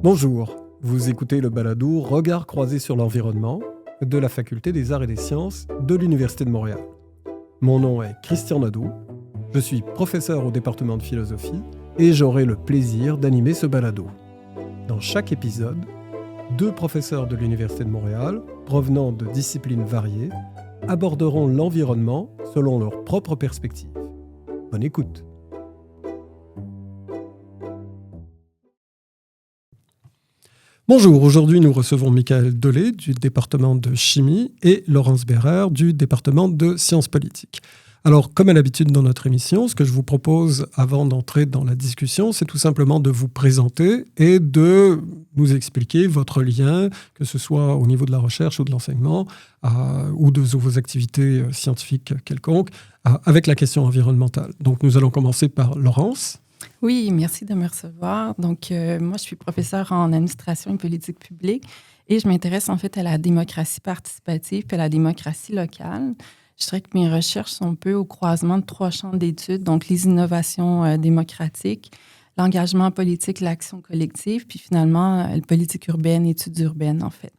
Bonjour, vous écoutez le balado Regard croisé sur l'environnement de la Faculté des Arts et des Sciences de l'Université de Montréal. Mon nom est Christian Nadeau, je suis professeur au département de philosophie et j'aurai le plaisir d'animer ce balado. Dans chaque épisode, 2 professeurs de l'Université de Montréal, provenant de disciplines variées, aborderont l'environnement selon leur propre perspective. Bonne écoute. Bonjour, aujourd'hui nous recevons Michael Delay du département de chimie et Laurence Bérère du département de sciences politiques. Alors, comme à l'habitude dans notre émission, ce que je vous propose avant d'entrer dans la discussion, c'est tout simplement de vous présenter et de nous expliquer votre lien, que ce soit au niveau de la recherche ou de l'enseignement, ou de vos activités scientifiques quelconques, avec la question environnementale. Donc, nous allons commencer par Laurence. Oui, merci de me recevoir. Donc, moi, je suis professeure en administration et politique publique et je m'intéresse en fait à la démocratie participative et à la démocratie locale. Je dirais que mes recherches sont un peu au croisement de 3 champs d'études, donc les innovations démocratiques, l'engagement politique, l'action collective, puis finalement, la politique urbaine, études urbaines, en fait.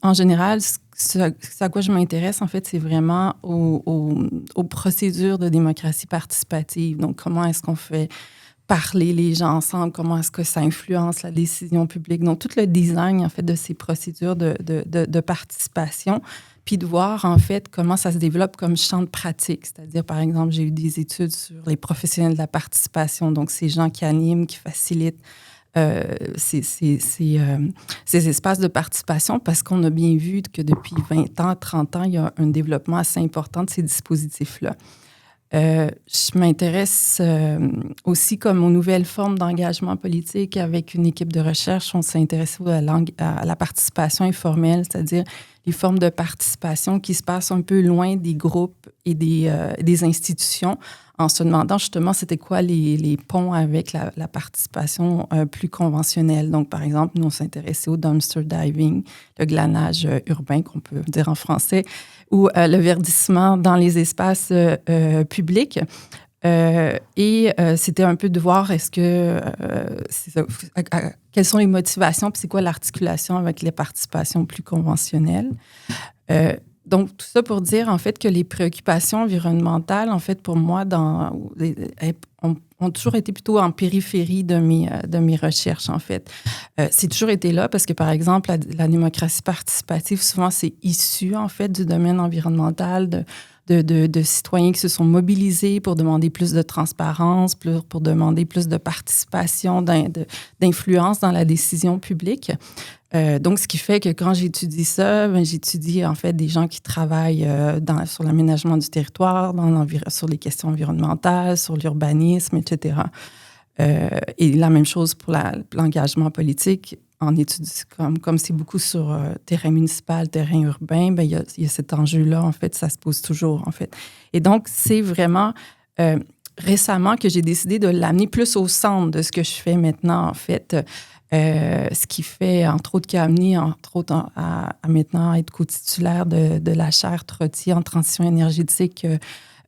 En général, ce à quoi je m'intéresse, en fait, c'est vraiment aux procédures de démocratie participative. Donc, comment est-ce qu'on fait parler les gens ensemble, comment est-ce que ça influence la décision publique. Donc, tout le design, en fait, de ces procédures de participation, puis de voir, en fait, comment ça se développe comme champ de pratique. C'est-à-dire, par exemple, j'ai eu des études sur les professionnels de la participation, donc ces gens qui animent, qui facilitent ces espaces de participation, parce qu'on a bien vu que depuis 20 ans, 30 ans, il y a un développement assez important de ces dispositifs-là. Je m'intéresse aussi comme aux nouvelles formes d'engagement politique. Avec une équipe de recherche, on s'est intéressé à la participation informelle, c'est-à-dire les formes de participation qui se passent un peu loin des groupes et des institutions, en se demandant justement c'était quoi les ponts avec la participation plus conventionnelle. Donc, par exemple, nous, on s'est intéressé au dumpster diving, le glanage urbain, qu'on peut dire en français, ou le verdissement dans les espaces publics. C'était un peu de voir quelles sont les motivations, puis c'est quoi l'articulation avec les participations plus conventionnelles. Donc, tout ça pour dire, en fait, que les préoccupations environnementales, en fait, pour moi, ont toujours été plutôt en périphérie de mes recherches, en fait. C'est toujours été là parce que, par exemple, la démocratie participative, souvent, c'est issu, en fait, du domaine environnemental, de citoyens qui se sont mobilisés pour demander plus de transparence, pour demander plus de participation, d'influence dans la décision publique. Donc, ce qui fait que quand j'étudie ça, j'étudie en fait des gens qui travaillent sur l'aménagement du territoire, sur les questions environnementales, sur l'urbanisme, etc. Et la même chose pour l'engagement politique. En études, comme c'est beaucoup sur terrain municipal, terrain urbain, il y a cet enjeu-là, en fait, ça se pose toujours, en fait. Et donc, c'est vraiment récemment que j'ai décidé de l'amener plus au centre de ce que je fais maintenant, en fait. Ce qui fait, entre autres, qui a amené, entre autres, à maintenant être co-titulaire de la chaire Trottier en transition énergétique,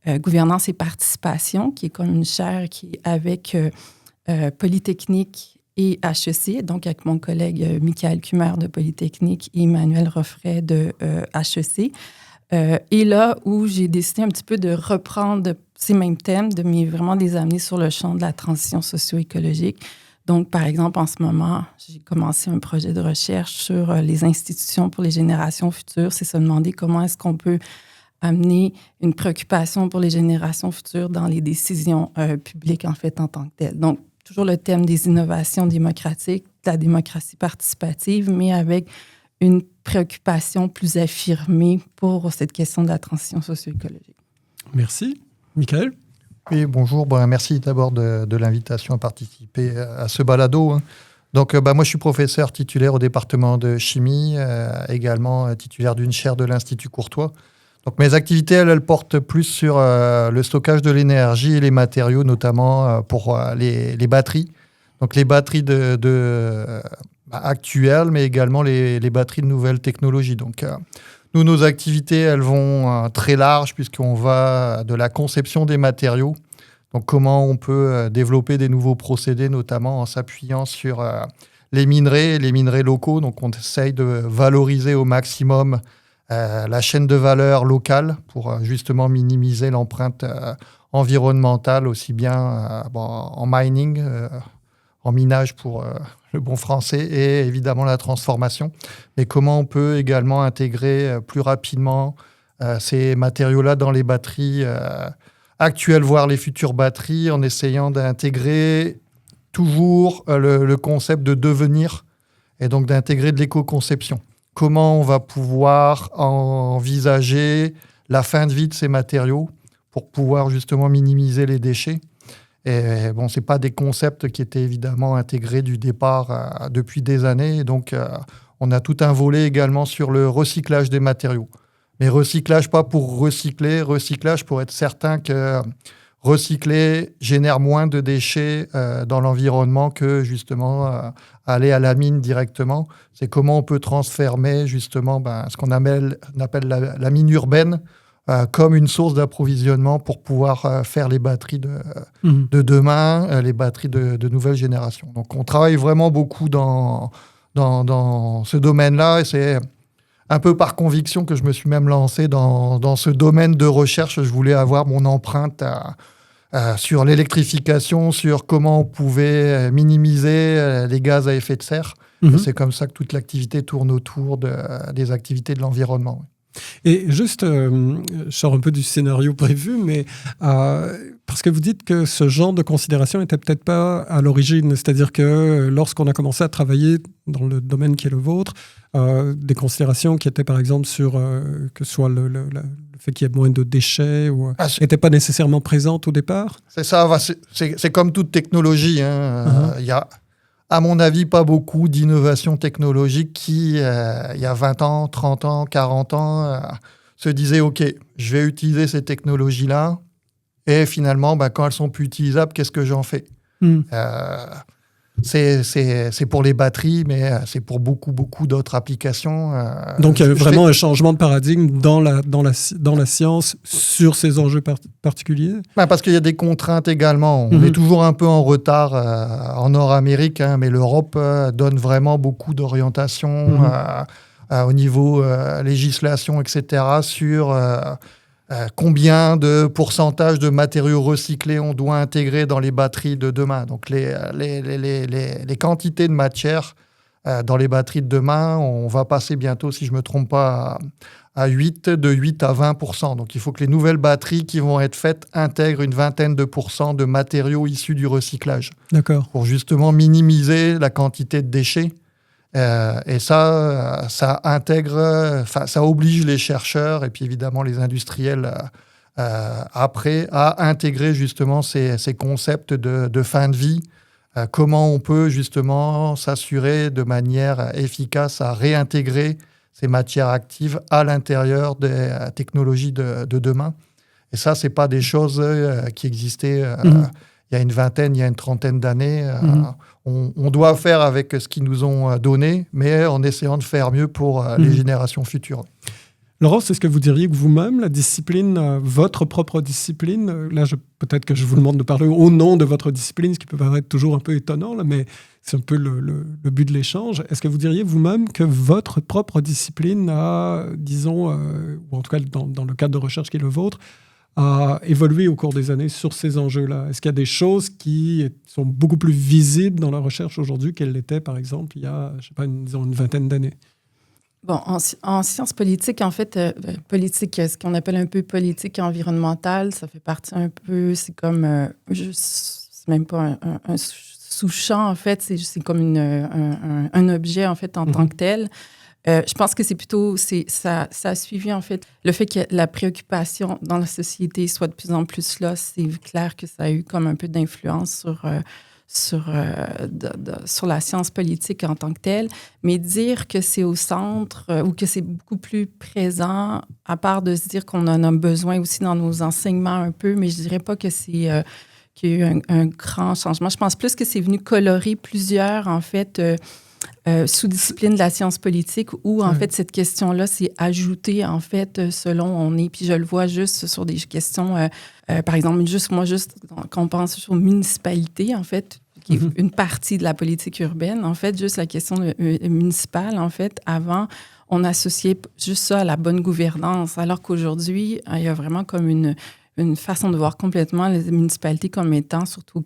gouvernance et participation, qui est comme une chaire qui est avec Polytechnique et HEC, donc avec mon collègue Michael Kummer de Polytechnique et Emmanuel Roffray de HEC. Et là où j'ai décidé un petit peu de reprendre ces mêmes thèmes, vraiment de les amener sur le champ de la transition socio-écologique. Donc, par exemple, en ce moment, j'ai commencé un projet de recherche sur les institutions pour les générations futures. C'est se demander comment est-ce qu'on peut amener une préoccupation pour les générations futures dans les décisions publiques, en fait, en tant que telles. Donc, toujours le thème des innovations démocratiques, de la démocratie participative, mais avec une préoccupation plus affirmée pour cette question de la transition socio-écologique. Merci. Michael? Oui, bonjour. Merci d'abord de l'invitation à participer à ce balado. Donc, moi, je suis professeur titulaire au département de chimie, également titulaire d'une chaire de l'Institut Courtois. Donc, mes activités, elles portent plus sur le stockage de l'énergie et les matériaux, notamment pour les batteries. Donc, les batteries actuelles, mais également les batteries de nouvelles technologies. Donc, nos activités, elles vont très larges, puisqu'on va de la conception des matériaux. Donc, comment on peut développer des nouveaux procédés, notamment en s'appuyant sur les minerais locaux. Donc, on essaye de valoriser au maximum la chaîne de valeur locale pour justement minimiser l'empreinte environnementale, aussi bien en mining, en minage pour le bon français, et évidemment la transformation. Mais comment on peut également intégrer plus rapidement ces matériaux-là dans les batteries actuelles, voire les futures batteries, en essayant d'intégrer toujours le concept de devenir et donc d'intégrer de l'éco-conception. Comment on va pouvoir envisager la fin de vie de ces matériaux pour pouvoir justement minimiser les déchets. Et bon, ce n'est pas des concepts qui étaient évidemment intégrés du départ depuis des années. Et donc, on a tout un volet également sur le recyclage des matériaux. Mais recyclage, pas pour recycler, recyclage pour être certain que recycler génère moins de déchets dans l'environnement que justement aller à la mine directement. C'est comment on peut transformer justement ce qu'on appelle la mine urbaine comme une source d'approvisionnement pour pouvoir faire les batteries de demain, les batteries de nouvelle génération. Donc on travaille vraiment beaucoup dans ce domaine-là, et c'est un peu par conviction que je me suis même lancé dans ce domaine de recherche. Je voulais avoir mon empreinte sur l'électrification, sur comment on pouvait minimiser les gaz à effet de serre. Et c'est comme ça que toute l'activité tourne autour des activités de l'environnement. Et juste, je sors un peu du scénario prévu, mais parce que vous dites que ce genre de considération n'était peut-être pas à l'origine, c'est-à-dire que lorsqu'on a commencé à travailler dans le domaine qui est le vôtre, des considérations qui étaient par exemple sur que ce soit le fait qu'il y ait moins de déchets n'étaient pas nécessairement présentes au départ. C'est ça, c'est comme toute technologie. Il y a, à mon avis, pas beaucoup d'innovations technologiques qui, il y a 20 ans, 30 ans, 40 ans, se disaient « Ok, je vais utiliser ces technologies-là, et finalement, quand elles sont plus utilisables, qu'est-ce que j'en fais ?» C'est pour les batteries, mais c'est pour beaucoup d'autres applications. Donc, il y a vraiment un changement de paradigme dans la science sur ces enjeux particuliers. Parce qu'il y a des contraintes également. On est toujours un peu en retard en Nord-Amérique, mais l'Europe donne vraiment beaucoup d'orientation au niveau législation, etc., sur combien de pourcentage de matériaux recyclés on doit intégrer dans les batteries de demain. Donc, les quantités de matière dans les batteries de demain, on va passer bientôt, si je ne me trompe pas, de 8 à 20%. Donc, il faut que les nouvelles batteries qui vont être faites intègrent une vingtaine de pourcents de matériaux issus du recyclage. D'accord. Pour justement minimiser la quantité de déchets. Et ça intègre, ça oblige les chercheurs et puis évidemment les industriels après à intégrer justement ces concepts de fin de vie. Comment on peut justement s'assurer de manière efficace à réintégrer ces matières actives à l'intérieur des technologies de demain. Et ça, c'est pas des choses qui existaient il y a une vingtaine, il y a une trentaine d'années. On doit faire avec ce qu'ils nous ont donné, mais en essayant de faire mieux pour les générations futures. Laurence, est-ce que vous diriez que vous-même, la discipline, votre propre discipline, là, peut-être que je vous demande de parler au nom de votre discipline, ce qui peut paraître toujours un peu étonnant, là, mais c'est un peu le but de l'échange. Est-ce que vous diriez vous-même que votre propre discipline a, disons, ou en tout cas dans le cadre de recherche qui est le vôtre, a évolué au cours des années sur ces enjeux-là? Est-ce qu'il y a des choses qui sont beaucoup plus visibles dans la recherche aujourd'hui qu'elles l'étaient, par exemple, il y a, je sais pas, disons une vingtaine d'années? Bon, en sciences politiques, en fait, politique, ce qu'on appelle un peu politique environnementale, ça fait partie un peu, c'est comme, c'est même pas un sous-champ, en fait, c'est comme un objet, en fait, en tant que tel. Je pense que c'est plutôt, ça a suivi, en fait, le fait que la préoccupation dans la société soit de plus en plus là. C'est clair que ça a eu comme un peu d'influence sur la science politique en tant que telle. Mais dire que c'est au centre ou que c'est beaucoup plus présent, à part de se dire qu'on en a besoin aussi dans nos enseignements un peu, mais je dirais pas que c'est... qu'il y a eu un grand changement. Je pense plus que c'est venu colorer plusieurs, en fait... sous-discipline de la science politique où, en fait, cette question-là s'est ajoutée, en fait, selon on est. Puis je le vois juste sur des questions, par exemple, juste quand on pense aux municipalités, en fait, qui est une partie de la politique urbaine. En fait, juste la question municipale, en fait, avant, on associait juste ça à la bonne gouvernance, alors qu'aujourd'hui, il y a vraiment comme une façon de voir complètement les municipalités comme étant, surtout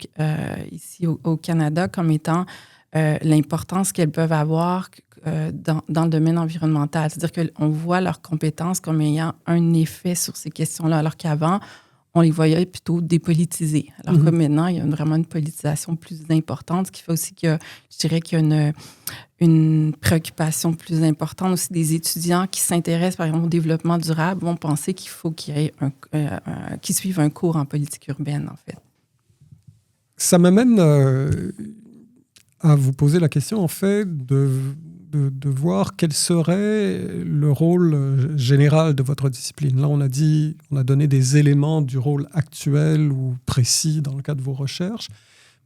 ici au Canada, comme étant l'importance qu'elles peuvent avoir dans le domaine environnemental. C'est-à-dire qu'on voit leurs compétences comme ayant un effet sur ces questions-là, alors qu'avant, on les voyait plutôt dépolitisées. Alors que maintenant, il y a vraiment une politisation plus importante, ce qui fait aussi que je dirais qu'il y a une préoccupation plus importante aussi des étudiants qui s'intéressent, par exemple, au développement durable, vont penser qu'il faut qu'ils suivent un cours en politique urbaine, en fait. Ça m'amène à vous poser la question, en fait, de voir quel serait le rôle général de votre discipline. Là, on a donné des éléments du rôle actuel ou précis dans le cadre de vos recherches,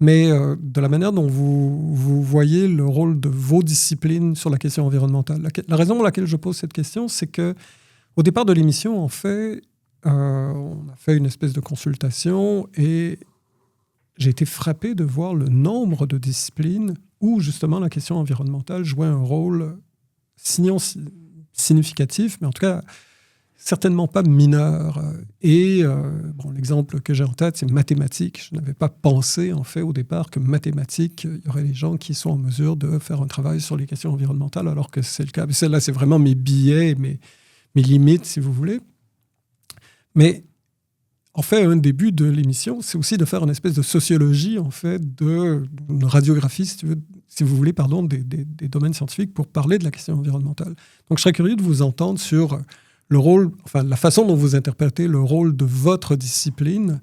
mais de la manière dont vous voyez le rôle de vos disciplines sur la question environnementale. La raison pour laquelle je pose cette question, c'est que au départ de l'émission, en fait, on a fait une espèce de consultation et j'ai été frappé de voir le nombre de disciplines où justement la question environnementale jouait un rôle sinon significatif, mais en tout cas certainement pas mineur. Et l'exemple que j'ai en tête, c'est mathématiques. Je n'avais pas pensé en fait au départ que mathématiques, il y aurait des gens qui sont en mesure de faire un travail sur les questions environnementales, alors que c'est le cas. Mais celle-là, c'est vraiment mes billets, mes limites, si vous voulez. Mais en fait, un début de l'émission, c'est aussi de faire une espèce de sociologie, en fait, une radiographie, si vous voulez, des domaines scientifiques pour parler de la question environnementale. Donc, je serais curieux de vous entendre sur le rôle, enfin, la façon dont vous interprétez le rôle de votre discipline.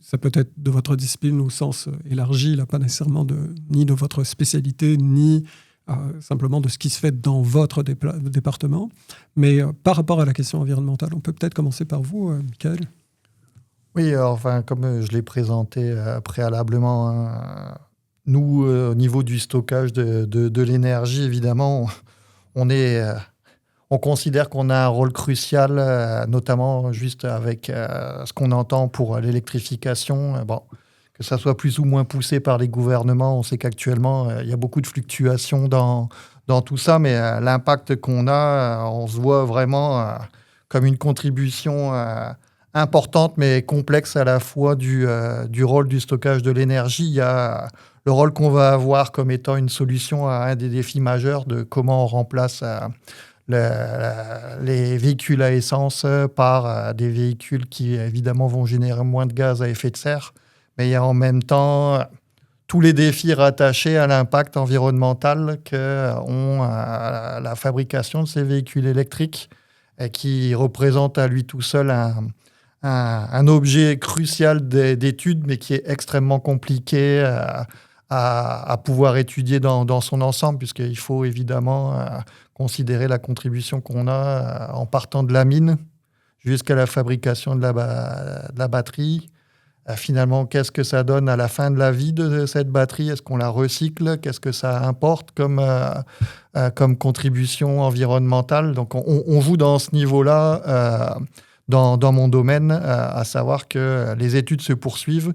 Ça peut être de votre discipline au sens élargi, là, pas nécessairement ni de votre spécialité, ni simplement de ce qui se fait dans votre département. Mais par rapport à la question environnementale, on peut peut-être commencer par vous, Michael. Oui, comme je l'ai présenté préalablement, nous, au niveau du stockage de l'énergie, évidemment, on considère qu'on a un rôle crucial, notamment juste avec ce qu'on entend pour l'électrification. Que ça soit plus ou moins poussé par les gouvernements, on sait qu'actuellement, il y a beaucoup de fluctuations dans tout ça, mais l'impact qu'on a, on se voit vraiment comme une contribution importante, mais complexe à la fois du rôle du stockage de l'énergie. Il y a le rôle qu'on va avoir comme étant une solution à un des défis majeurs de comment on remplace les véhicules à essence par des véhicules qui, évidemment, vont générer moins de gaz à effet de serre. Mais il y a en même temps tous les défis rattachés à l'impact environnemental qu'ont la fabrication de ces véhicules électriques qui représente à lui tout seul un objet crucial d'étude, mais qui est extrêmement compliqué à pouvoir étudier dans son ensemble, puisqu'il faut évidemment considérer la contribution qu'on a en partant de la mine jusqu'à la fabrication de la batterie. Finalement, qu'est-ce que ça donne à la fin de la vie de cette batterie? Est-ce qu'on la recycle? Qu'est-ce que ça importe comme contribution environnementale? Donc, on joue dans ce niveau-là dans mon domaine, à savoir que les études se poursuivent.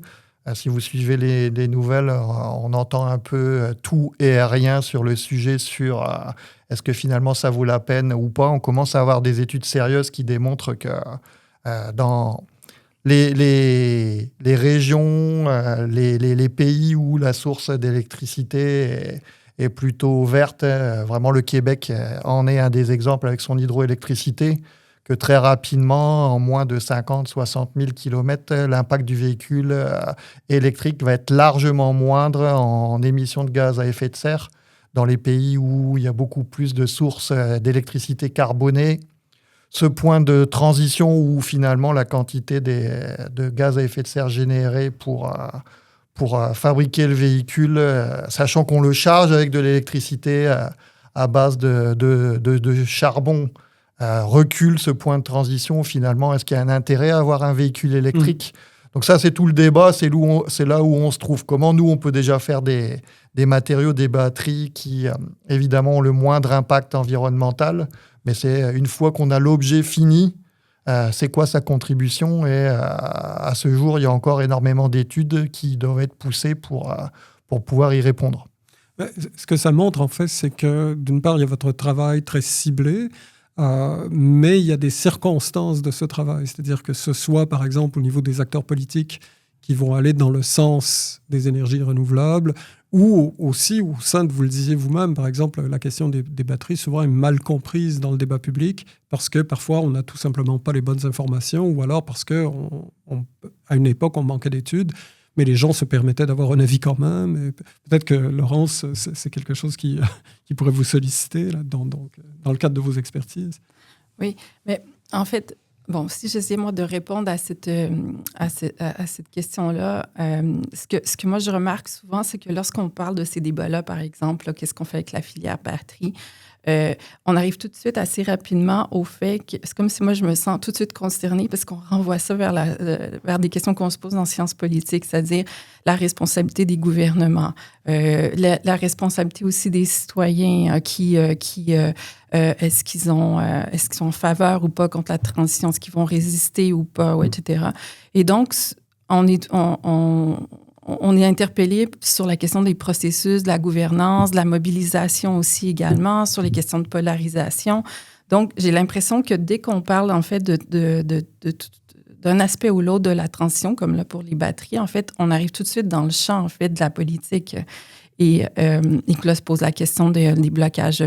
Si vous suivez les nouvelles, on entend un peu tout et rien sur le sujet, sur est-ce que finalement ça vaut la peine ou pas. On commence à avoir des études sérieuses qui démontrent que dans les régions, les pays où la source d'électricité est plutôt verte, vraiment le Québec en est un des exemples avec son hydroélectricité, que très rapidement, en moins de 50-60 000 km, l'impact du véhicule électrique va être largement moindre en émissions de gaz à effet de serre. Dans les pays où il y a beaucoup plus de sources d'électricité carbonée, ce point de transition où finalement la quantité de gaz à effet de serre générée pour fabriquer le véhicule, sachant qu'on le charge avec de l'électricité à base de charbon, recule ce point de transition. Finalement, est-ce qu'il y a un intérêt à avoir un véhicule électrique ? Donc ça, c'est tout le débat, c'est là où on se trouve. Comment nous, on peut déjà faire des matériaux, des batteries qui, évidemment, ont le moindre impact environnemental, mais c'est une fois qu'on a l'objet fini, c'est quoi sa contribution. Et à ce jour, il y a encore énormément d'études qui doivent être poussées pour pouvoir y répondre. Ce que ça montre, en fait, c'est que, d'une part, il y a votre travail très ciblé, mais il y a des circonstances de ce travail. C'est-à-dire que ce soit, par exemple, au niveau des acteurs politiques qui vont aller dans le sens des énergies renouvelables, ou aussi, au sein de, vous le disiez vous-même, par exemple, la question des batteries souvent est mal comprise dans le débat public parce que parfois, on n'a tout simplement pas les bonnes informations ou alors parce qu'à une époque, on manquait d'études. Mais les gens se permettaient d'avoir un avis quand même. Et peut-être que, Laurence, c'est quelque chose qui pourrait vous solliciter là, dans le cadre de vos expertises. Oui, mais en fait, si j'essayais, moi, de répondre à cette question-là, ce que moi, je remarque souvent, c'est que lorsqu'on parle de ces débats-là, par exemple, là, qu'est-ce qu'on fait avec la filière batterie, on arrive tout de suite assez rapidement au fait que c'est comme si moi je me sens tout de suite concernée parce qu'on renvoie ça vers des questions qu'on se pose en sciences politiques, c'est-à-dire la responsabilité des gouvernements, la responsabilité aussi des citoyens est-ce qu'ils sont en faveur ou pas contre la transition, est-ce qu'ils vont résister ou pas, etc. Et donc, on est interpellé sur la question des processus, de la gouvernance, de la mobilisation aussi également, sur les questions de polarisation. Donc, j'ai l'impression que dès qu'on parle, en fait, d'un aspect ou l'autre de la transition, comme là pour les batteries, en fait, on arrive tout de suite dans le champ, en fait, de la politique. Et que là se pose la question des blocages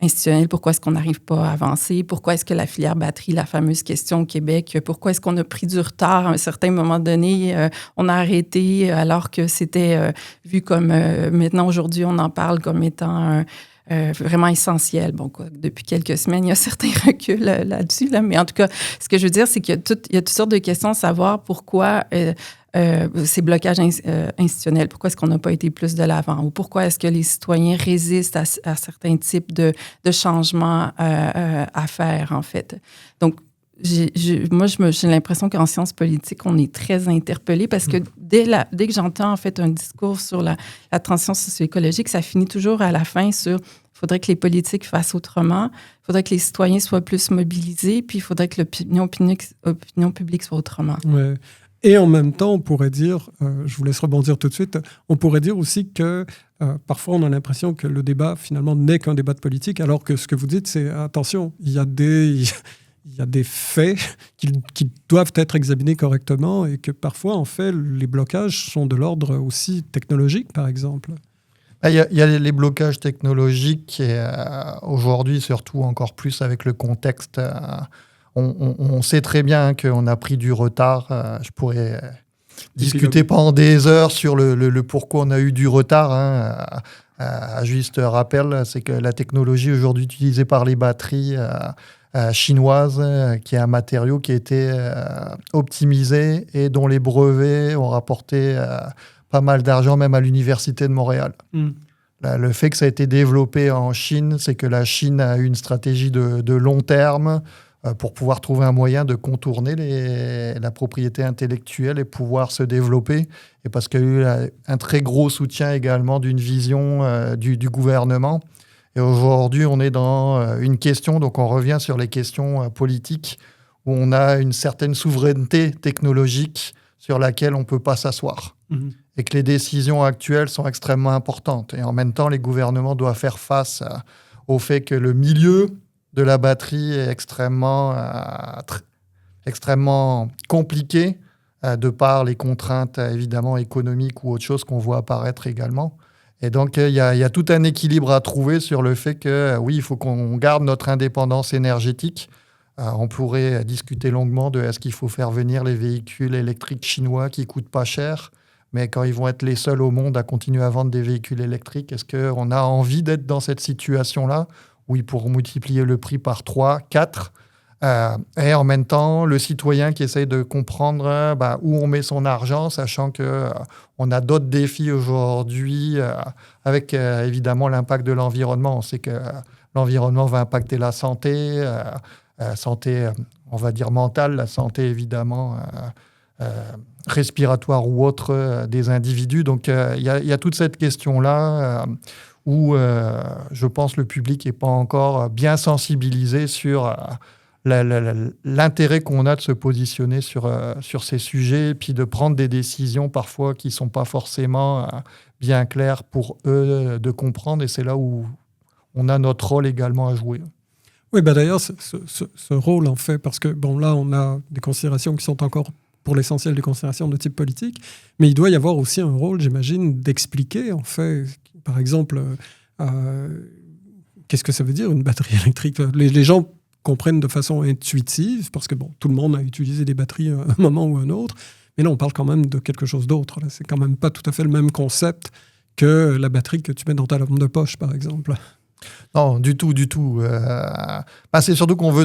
institutionnels. Pourquoi est-ce qu'on n'arrive pas à avancer? Pourquoi est-ce que la filière batterie, la fameuse question au Québec, pourquoi est-ce qu'on a pris du retard à un certain moment donné? On a arrêté alors que c'était vu comme... maintenant, aujourd'hui, on en parle comme étant vraiment essentiel. Bon, depuis quelques semaines, il y a certains reculs là-dessus. Mais en tout cas, ce que je veux dire, c'est qu'il y a toutes sortes de questions à savoir pourquoi... ces blocages institutionnels, pourquoi est-ce qu'on n'a pas été plus de l'avant ou pourquoi est-ce que les citoyens résistent à certains types de changements à faire, en fait. Donc, j'ai l'impression qu'en sciences politiques, on est très interpellé parce que dès que j'entends, en fait, un discours sur la transition socio-écologique, ça finit toujours à la fin sur il faudrait que les politiques fassent autrement, il faudrait que les citoyens soient plus mobilisés, puis il faudrait que l'opinion publique soit autrement. Ouais. Et en même temps, on pourrait dire, je vous laisse rebondir tout de suite, on pourrait dire aussi que parfois on a l'impression que le débat finalement n'est qu'un débat de politique, alors que ce que vous dites, c'est attention, il y a des faits qui doivent être examinés correctement et que parfois, en fait, les blocages sont de l'ordre aussi technologique, par exemple. Il y a les blocages technologiques et aujourd'hui, surtout encore plus avec le contexte... On sait très bien qu'on a pris du retard. Je pourrais discuter pendant des heures sur le pourquoi on a eu du retard. À juste rappel, c'est que la technologie aujourd'hui utilisée par les batteries chinoises, qui est un matériau qui a été optimisé et dont les brevets ont rapporté pas mal d'argent, même à l'Université de Montréal. Le fait que ça a été développé en Chine, c'est que la Chine a eu une stratégie de long terme pour pouvoir trouver un moyen de contourner la propriété intellectuelle et pouvoir se développer. Et parce qu'il y a eu un très gros soutien également d'une vision du gouvernement. Et aujourd'hui, on est dans une question, donc on revient sur les questions politiques, où on a une certaine souveraineté technologique sur laquelle on ne peut pas s'asseoir. Et que les décisions actuelles sont extrêmement importantes. Et en même temps, les gouvernements doivent faire face au fait que le milieu de la batterie est extrêmement compliqué de par les contraintes évidemment économiques ou autre chose qu'on voit apparaître également. Et donc, il y a tout un équilibre à trouver sur le fait que, oui, il faut qu'on garde notre indépendance énergétique. On pourrait discuter longuement de est-ce qu'il faut faire venir les véhicules électriques chinois qui ne coûtent pas cher, mais quand ils vont être les seuls au monde à continuer à vendre des véhicules électriques, est-ce qu'on a envie d'être dans cette situation-là où ils pourront multiplier le prix par 3, 4 et en même temps, le citoyen qui essaye de comprendre où on met son argent, sachant qu'on a d'autres défis aujourd'hui avec évidemment l'impact de l'environnement. On sait que l'environnement va impacter la santé, on va dire mentale, la santé évidemment respiratoire ou autre des individus. Donc il y a toute cette question-là où je pense le public n'est pas encore bien sensibilisé sur l'intérêt qu'on a de se positionner sur ces sujets, et puis de prendre des décisions parfois qui ne sont pas forcément bien claires pour eux de comprendre. Et c'est là où on a notre rôle également à jouer. Oui, d'ailleurs, ce rôle, en fait, parce que, là, on a des considérations qui sont encore, pour l'essentiel, des considérations de type politique, mais il doit y avoir aussi un rôle, j'imagine, d'expliquer, en fait, par exemple, qu'est-ce que ça veut dire, une batterie électrique? Les gens comprennent de façon intuitive, parce que, tout le monde a utilisé des batteries à un moment ou à un autre, mais là, on parle quand même de quelque chose d'autre. Là. C'est quand même pas tout à fait le même concept que la batterie que tu mets dans ta lampe de poche, par exemple. Non, du tout. C'est surtout qu'on veut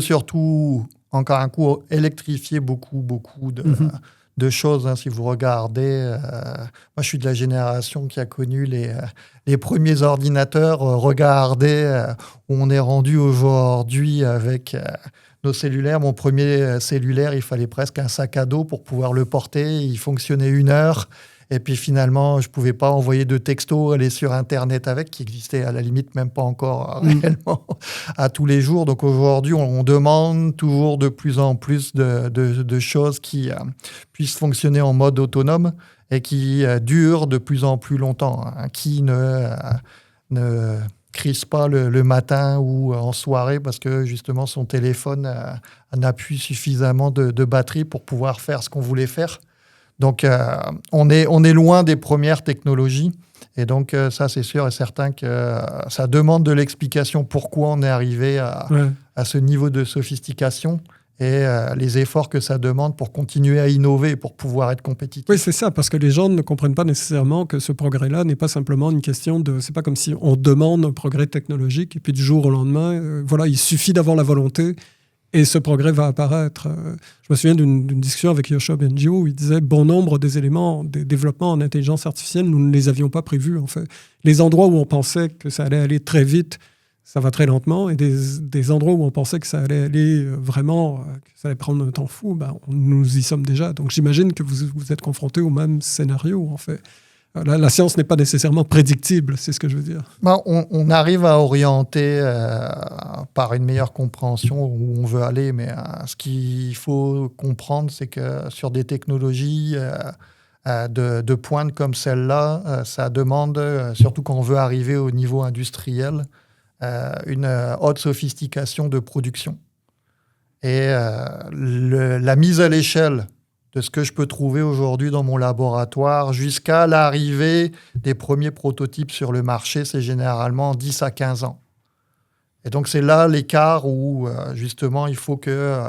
encore un coup, électrifier beaucoup de choses. Hein. Si vous regardez, moi je suis de la génération qui a connu les premiers ordinateurs. Regardez où on est rendu aujourd'hui avec nos cellulaires. Mon premier cellulaire, il fallait presque un sac à dos pour pouvoir le porter. Il fonctionnait 1 heure. Et puis finalement, je ne pouvais pas envoyer de texto, aller sur Internet avec, qui existait à la limite même pas encore réellement à tous les jours. Donc aujourd'hui, on demande toujours de plus en plus de choses qui puissent fonctionner en mode autonome et qui durent de plus en plus longtemps, hein, qui ne crise pas le matin ou en soirée parce que justement son téléphone n'a plus suffisamment de batterie pour pouvoir faire ce qu'on voulait faire. Donc, on est loin des premières technologies. Et donc, ça, c'est sûr et certain que ça demande de l'explication pourquoi on est arrivé à ce niveau de sophistication et les efforts que ça demande pour continuer à innover, pour pouvoir être compétitif. Oui, c'est ça, parce que les gens ne comprennent pas nécessairement que ce progrès-là n'est pas simplement une question de... C'est pas comme si on demande un progrès technologique et puis du jour au lendemain, il suffit d'avoir la volonté et ce progrès va apparaître. Je me souviens d'une discussion avec Yoshua Bengio où il disait bon nombre des éléments des développements en intelligence artificielle, nous ne les avions pas prévus, en fait. Les endroits où on pensait que ça allait aller très vite, ça va très lentement, et des endroits où on pensait que ça allait aller vraiment, que ça allait prendre un temps fou, nous y sommes déjà. Donc j'imagine que vous êtes confrontés au même scénario, en fait. La science n'est pas nécessairement prédictible, c'est ce que je veux dire. On arrive à orienter par une meilleure compréhension où on veut aller, mais ce qu'il faut comprendre, c'est que sur des technologies de pointe comme celle-là, ça demande, surtout quand on veut arriver au niveau industriel, une haute sophistication de production. Et la mise à l'échelle de ce que je peux trouver aujourd'hui dans mon laboratoire jusqu'à l'arrivée des premiers prototypes sur le marché, c'est généralement 10 à 15 ans. Et donc, c'est là l'écart où, justement, il faut que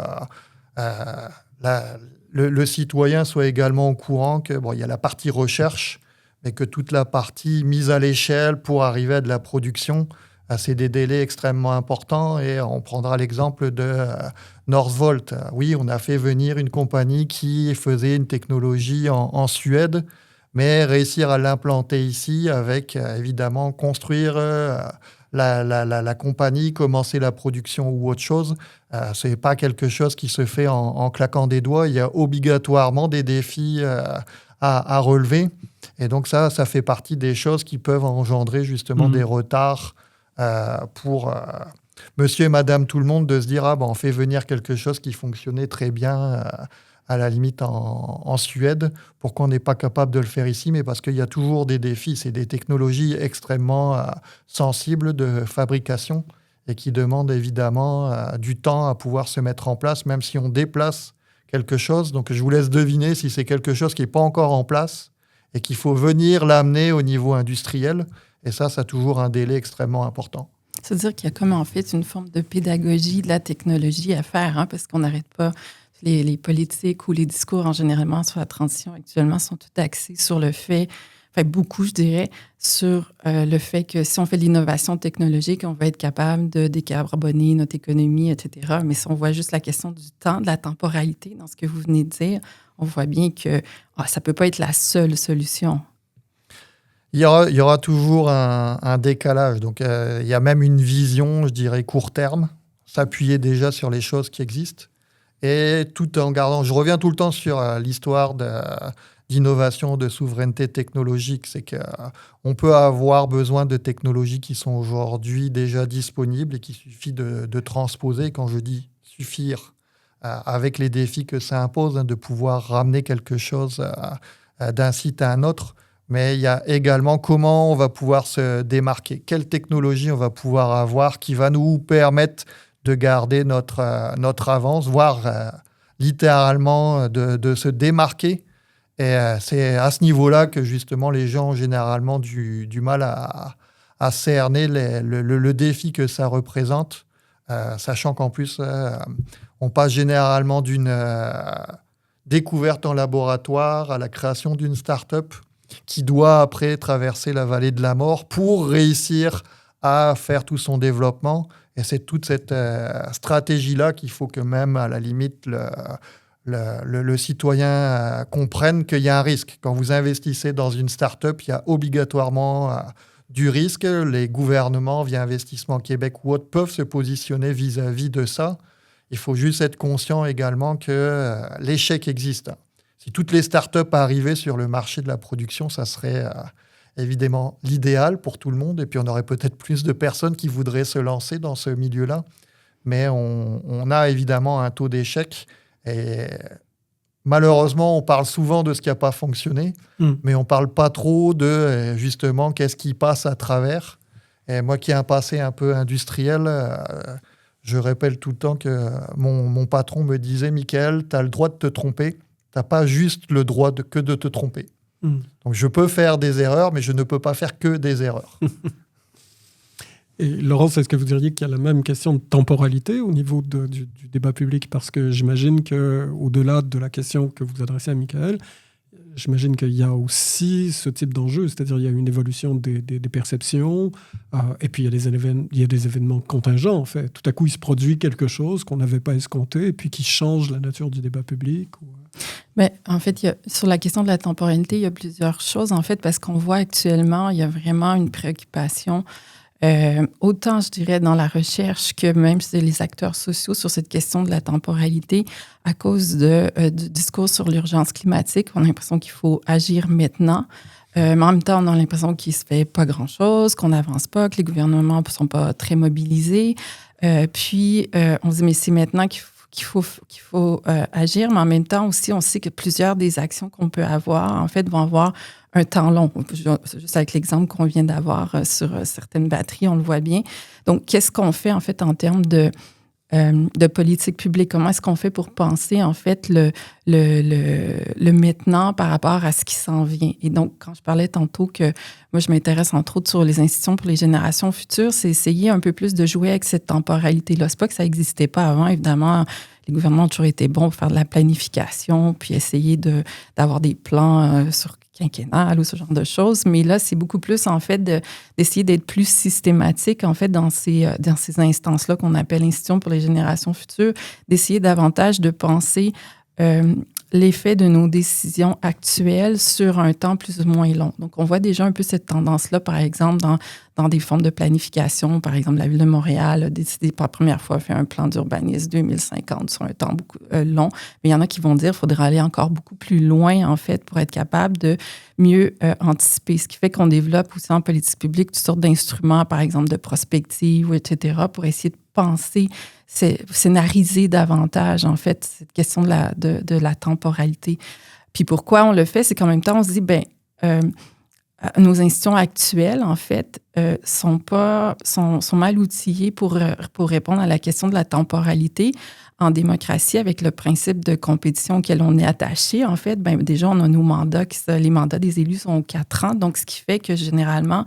le citoyen soit également au courant que, il y a la partie recherche, mais que toute la partie mise à l'échelle pour arriver à de la production, c'est des délais extrêmement importants. Et on prendra l'exemple de Northvolt. Oui, on a fait venir une compagnie qui faisait une technologie en Suède, mais réussir à l'implanter ici avec, évidemment, construire la compagnie, commencer la production ou autre chose, ce n'est pas quelque chose qui se fait en claquant des doigts. Il y a obligatoirement des défis à relever. Et donc ça fait partie des choses qui peuvent engendrer justement des retards pour monsieur et madame tout le monde de se dire on fait venir quelque chose qui fonctionnait très bien à la limite en Suède, pourquoi on n'est pas capable de le faire ici? Mais parce qu'il y a toujours des défis, c'est des technologies extrêmement sensibles de fabrication et qui demandent évidemment du temps à pouvoir se mettre en place, même si on déplace quelque chose. Donc je vous laisse deviner si c'est quelque chose qui n'est pas encore en place et qu'il faut venir l'amener au niveau industriel. Et ça a toujours un délai extrêmement important. C'est-à-dire qu'il y a comme en fait une forme de pédagogie de la technologie à faire, parce qu'on n'arrête pas. Les politiques ou les discours en généralement sur la transition actuellement sont tout axés sur le fait, beaucoup je dirais, sur le fait que si on fait de l'innovation technologique, on va être capable de décarboner notre économie, etc. Mais si on voit juste la question du temps, de la temporalité dans ce que vous venez de dire, on voit bien que ça ne peut pas être la seule solution. Il y aura toujours un décalage. Donc, il y a même une vision, je dirais, court terme, s'appuyer déjà sur les choses qui existent. Et tout en gardant... Je reviens tout le temps sur l'histoire d'innovation, de souveraineté technologique. C'est qu'on peut avoir besoin de technologies qui sont aujourd'hui déjà disponibles et qu'il suffit de transposer. Quand je dis suffire avec les défis que ça impose, de pouvoir ramener quelque chose d'un site à un autre. Mais il y a également comment on va pouvoir se démarquer, quelle technologie on va pouvoir avoir qui va nous permettre de garder notre avance, voire littéralement de se démarquer. Et c'est à ce niveau-là que justement les gens ont généralement du mal à cerner le défi que ça représente, sachant qu'en plus, on passe généralement d'une découverte en laboratoire à la création d'une start-up qui doit après traverser la vallée de la mort pour réussir à faire tout son développement. Et c'est toute cette stratégie-là qu'il faut que même, à la limite, le citoyen comprenne qu'il y a un risque. Quand vous investissez dans une start-up, il y a obligatoirement du risque. Les gouvernements, via Investissement Québec ou autres, peuvent se positionner vis-à-vis de ça. Il faut juste être conscient également que l'échec existe. Si toutes les start-up arrivaient sur le marché de la production, ça serait évidemment l'idéal pour tout le monde. Et puis, on aurait peut-être plus de personnes qui voudraient se lancer dans ce milieu-là. Mais on a évidemment un taux d'échec. Et malheureusement, on parle souvent de ce qui n'a pas fonctionné, mais on ne parle pas trop de, justement, qu'est-ce qui passe à travers. Et moi qui ai un passé un peu industriel, je répète tout le temps que mon patron me disait « Michael, tu as le droit de te tromper. Tu n'as pas juste le droit que de te tromper. » Donc, je peux faire des erreurs, mais je ne peux pas faire que des erreurs. Et Laurence, est-ce que vous diriez qu'il y a la même question de temporalité au niveau du débat public? Parce que j'imagine qu'au-delà de la question que vous adressez à Michael, j'imagine qu'il y a aussi ce type d'enjeu, c'est-à-dire il y a une évolution des perceptions, et puis il y a des événements contingents, en fait. Tout à coup, il se produit quelque chose qu'on n'avait pas escompté, et puis qui change la nature du débat public. Mais en fait, sur la question de la temporalité, il y a plusieurs choses, en fait, parce qu'on voit actuellement, il y a vraiment une préoccupation, autant, je dirais, dans la recherche que même chez les acteurs sociaux sur cette question de la temporalité à cause du discours sur l'urgence climatique. On a l'impression qu'il faut agir maintenant, mais en même temps, on a l'impression qu'il ne se fait pas grand-chose, qu'on n'avance pas, que les gouvernements ne sont pas très mobilisés. Puis, on se dit, mais c'est maintenant qu'il faut agir, mais en même temps aussi, on sait que plusieurs des actions qu'on peut avoir, en fait, vont avoir un temps long. Juste avec l'exemple qu'on vient d'avoir sur certaines batteries, on le voit bien. Donc, qu'est-ce qu'on fait, en fait, en termes de politique publique? Comment est-ce qu'on fait pour penser, en fait, le maintenant par rapport à ce qui s'en vient? Et donc, quand je parlais tantôt que moi, je m'intéresse entre autres sur les institutions pour les générations futures, c'est essayer un peu plus de jouer avec cette temporalité-là. C'est pas que ça n'existait pas avant, évidemment. Les gouvernements ont toujours été bons pour faire de la planification, puis essayer d'avoir des plans sur quinquennal ou ce genre de choses. Mais là, c'est beaucoup plus, en fait, d'essayer d'être plus systématique, en fait, dans ces instances-là qu'on appelle institutions pour les générations futures, d'essayer davantage de penser l'effet de nos décisions actuelles sur un temps plus ou moins long. Donc, on voit déjà un peu cette tendance-là, par exemple, dans des formes de planification. Par exemple, la Ville de Montréal a décidé pour la première fois de faire un plan d'urbanisme 2050 sur un temps beaucoup long. Mais il y en a qui vont dire qu'il faudra aller encore beaucoup plus loin, en fait, pour être capable de mieux anticiper. Ce qui fait qu'on développe aussi en politique publique toutes sortes d'instruments, par exemple de prospective, etc., pour essayer de penser, scénariser davantage, en fait, cette question de la temporalité. Puis pourquoi on le fait, c'est qu'en même temps, on se dit, nos institutions actuelles, en fait, sont mal outillées pour répondre à la question de la temporalité. En démocratie, avec le principe de compétition auquel on est attaché, en fait, déjà, on a nos mandats, les mandats des élus sont 4 ans, donc ce qui fait que généralement,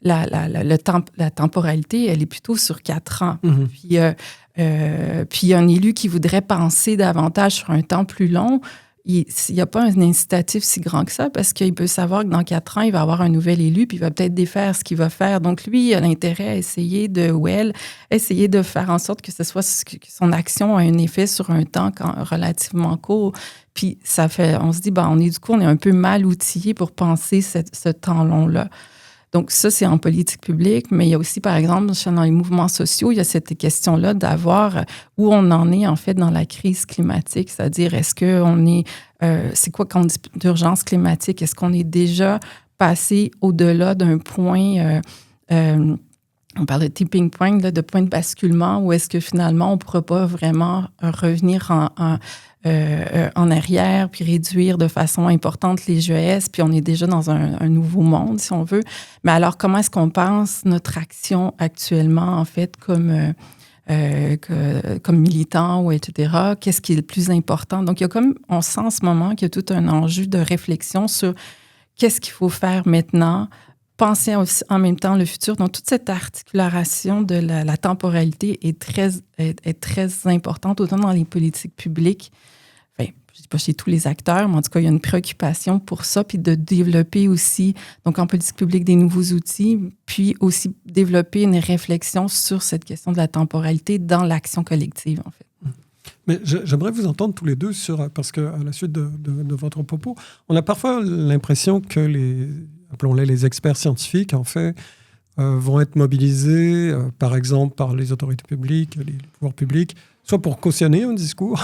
la temporalité, elle est plutôt sur 4 ans. Mm-hmm. Puis un élu qui voudrait penser davantage sur un temps plus long, il n'y a pas un incitatif si grand que ça parce qu'il peut savoir que dans 4 ans, il va avoir un nouvel élu puis il va peut-être défaire ce qu'il va faire. Donc, lui, il a l'intérêt à essayer essayer de faire en sorte que ce soit que son action a un effet sur un temps relativement court. Puis, on se dit, on est un peu mal outillé pour penser ce temps long-là. Donc, ça, c'est en politique publique, mais il y a aussi, par exemple, dans les mouvements sociaux, il y a cette question-là d'avoir où on en est, en fait, dans la crise climatique, c'est-à-dire, est-ce qu'on est... c'est quoi quand on dit d'urgence climatique? Est-ce qu'on est déjà passé au-delà d'un point on parle de tipping point, là, de point de basculement, où est-ce que finalement, on ne pourra pas vraiment revenir en arrière, puis réduire de façon importante les GES, puis on est déjà dans un nouveau monde, si on veut. Mais alors, comment est-ce qu'on pense notre action actuellement, en fait, comme militant, ou etc.? Qu'est-ce qui est le plus important? Donc, il y a on sent en ce moment qu'il y a tout un enjeu de réflexion sur qu'est-ce qu'il faut faire maintenant, penser aussi en même temps le futur. Donc, toute cette articulation de la temporalité est très importante, autant dans les politiques publiques, enfin, je ne dis pas chez tous les acteurs, mais en tout cas, il y a une préoccupation pour ça, puis de développer aussi, donc en politique publique, des nouveaux outils, puis aussi développer une réflexion sur cette question de la temporalité dans l'action collective, en fait. Mais j'aimerais vous entendre tous les deux parce qu'à la suite de votre propos, on a parfois l'impression que appelons-les les experts scientifiques, en fait, vont être mobilisés, par exemple, par les autorités publiques, les pouvoirs publics, soit pour cautionner un discours,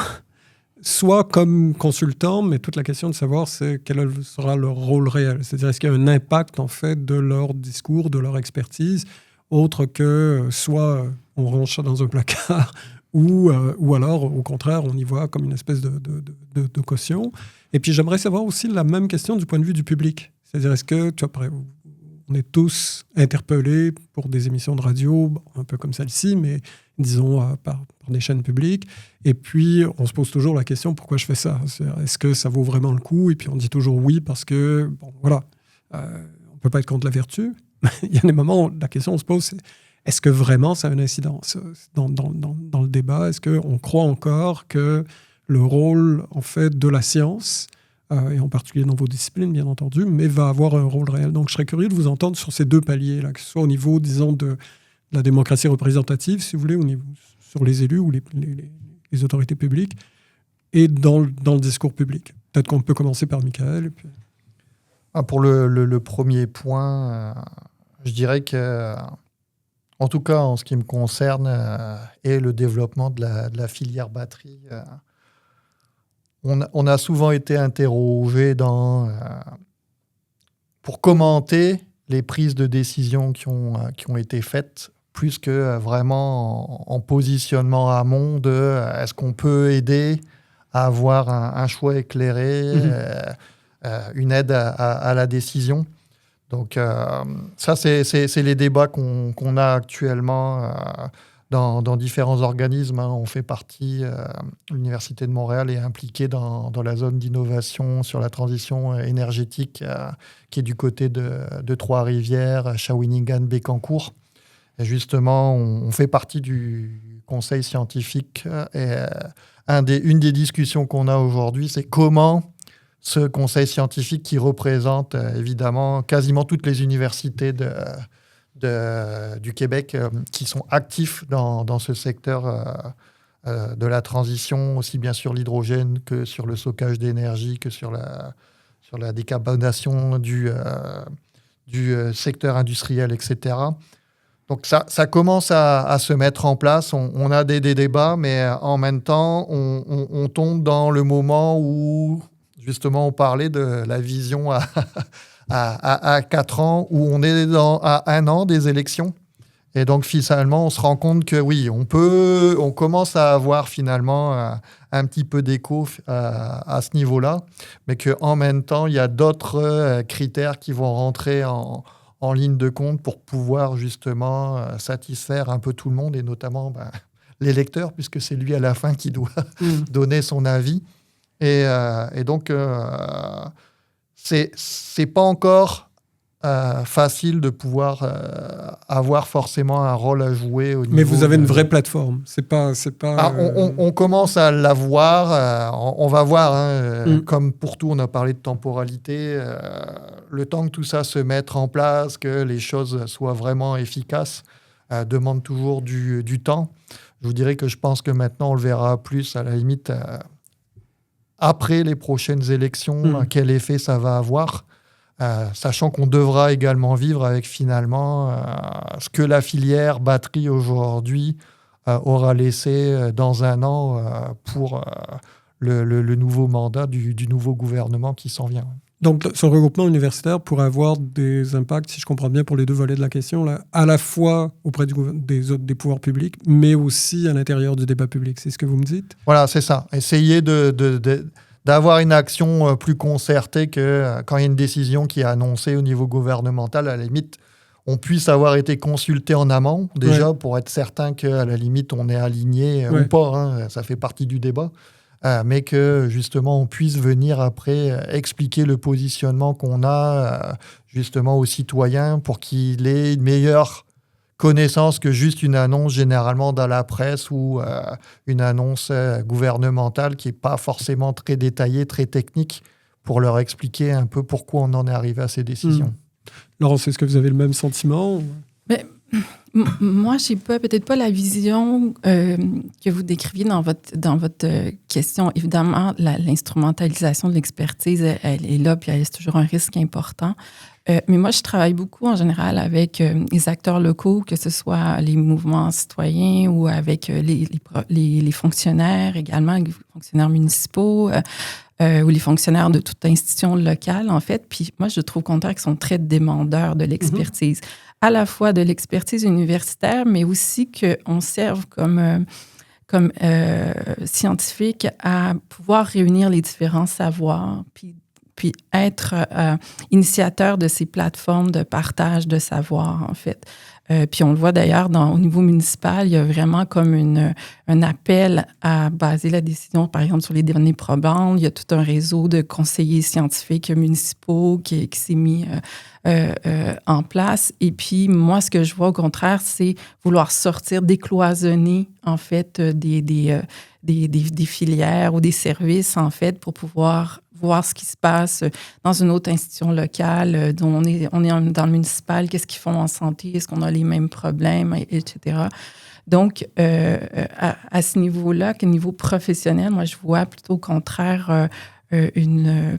soit comme consultants, mais toute la question de savoir c'est quel sera leur rôle réel. C'est-à-dire, est-ce qu'il y a un impact, en fait, de leur discours, de leur expertise, autre que soit on range ça dans un placard, ou alors, au contraire, on y voit comme une espèce de caution. Et puis, j'aimerais savoir aussi la même question du point de vue du public. C'est-à-dire, est-ce que, on est tous interpellés pour des émissions de radio, un peu comme celle-ci, mais disons par des chaînes publiques. Et puis, on se pose toujours la question, pourquoi je fais ça? Est-ce que ça vaut vraiment le coup? Et puis, on dit toujours oui parce que, on ne peut pas être contre la vertu. Il y a des moments où la question on se pose, c'est est-ce que vraiment ça a une incidence dans le débat? Est-ce qu'on croit encore que le rôle, en fait, de la science, et en particulier dans vos disciplines, bien entendu, mais va avoir un rôle réel? Donc, je serais curieux de vous entendre sur ces deux paliers-là, que ce soit au niveau, disons, de la démocratie représentative, si vous voulez, au niveau, sur les élus ou les autorités publiques, et dans le discours public. Peut-être qu'on peut commencer par Michael. Et puis... Pour le premier point, je dirais que, en tout cas, en ce qui me concerne, et le développement de la filière batterie, on a souvent été interrogé pour commenter les prises de décision qui ont été faites, plus que vraiment en positionnement amont de est-ce qu'on peut aider à avoir un choix éclairé, une aide à la décision. Donc ça, c'est les débats qu'on a actuellement dans différents organismes. On fait partie, l'Université de Montréal est impliquée dans la zone d'innovation sur la transition énergétique qui est du côté de Trois-Rivières, Shawinigan, Bécancour. Et justement, on fait partie du conseil scientifique. Et une des discussions qu'on a aujourd'hui, c'est comment ce conseil scientifique qui représente évidemment quasiment toutes les universités du Québec qui sont actifs dans ce secteur de la transition, aussi bien sur l'hydrogène que sur le stockage d'énergie, que sur la décarbonation du secteur industriel, etc. Donc ça commence à se mettre en place. On a des débats, mais en même temps, on tombe dans le moment où, justement, on parlait de la vision à 4 ans, où on est à 1 an des élections. Et donc, finalement, on se rend compte que oui, on commence à avoir finalement un petit peu d'écho à ce niveau-là, mais qu'en même temps, il y a d'autres critères qui vont rentrer en ligne de compte pour pouvoir justement satisfaire un peu tout le monde, et notamment l'électeur, puisque c'est lui à la fin qui doit donner son avis. Et donc, c'est pas encore facile de pouvoir avoir forcément un rôle à jouer au niveau. Mais vous avez une vraie plateforme. C'est pas. On commence à l'avoir. On va voir. Comme pour tout, on a parlé de temporalité. Le temps que tout ça se mette en place, que les choses soient vraiment efficaces, demande toujours du temps. Je vous dirais que je pense que maintenant, on le verra plus à la limite après les prochaines élections, quel effet ça va avoir. Sachant qu'on devra également vivre avec finalement ce que la filière batterie aujourd'hui aura laissé dans 1 an pour le nouveau mandat du nouveau gouvernement qui s'en vient. Donc, ce regroupement universitaire pourrait avoir des impacts, si je comprends bien, pour les deux volets de la question, là, à la fois auprès des pouvoirs publics, mais aussi à l'intérieur du débat public. C'est ce que vous me dites? Voilà, c'est ça. Essayer d'avoir une action plus concertée que quand il y a une décision qui est annoncée au niveau gouvernemental, à la limite, on puisse avoir été consulté en amont, déjà, pour être certain qu'à la limite, on est aligné ou pas. Hein, ça fait partie du débat. Mais que, justement, on puisse venir après expliquer le positionnement qu'on a, justement, aux citoyens pour qu'il ait une meilleure connaissance que juste une annonce généralement dans la presse ou une annonce gouvernementale qui n'est pas forcément très détaillée, très technique, pour leur expliquer un peu pourquoi on en est arrivé à ces décisions. Laurence, est-ce que vous avez le même sentiment? Moi, je n'ai peut-être pas la vision que vous décriviez dans votre question. Évidemment, l'instrumentalisation de l'expertise, elle est là, puis elle est toujours un risque important. Mais moi, je travaille beaucoup en général avec les acteurs locaux, que ce soit les mouvements citoyens ou avec les fonctionnaires également, les fonctionnaires municipaux ou les fonctionnaires de toute institution locale, en fait. Puis moi, je trouve au contraire qu'ils sont très demandeurs de l'expertise. À la fois de l'expertise universitaire, mais aussi qu'on serve comme scientifique à pouvoir réunir les différents savoirs, puis être initiateur de ces plateformes de partage de savoir, en fait. Puis on le voit d'ailleurs au niveau municipal, il y a vraiment comme un appel à baser la décision, par exemple, sur les données probantes. Il y a tout un réseau de conseillers scientifiques municipaux qui s'est mis en place. Et puis, moi, ce que je vois au contraire, c'est vouloir sortir, décloisonner, en fait, des filières ou des services, en fait, pour pouvoir voir ce qui se passe dans une autre institution locale, dont on est dans le municipal, qu'est-ce qu'ils font en santé, est-ce qu'on a les mêmes problèmes, etc. Donc, à ce niveau-là, qu'au niveau professionnel, moi, je vois plutôt au contraire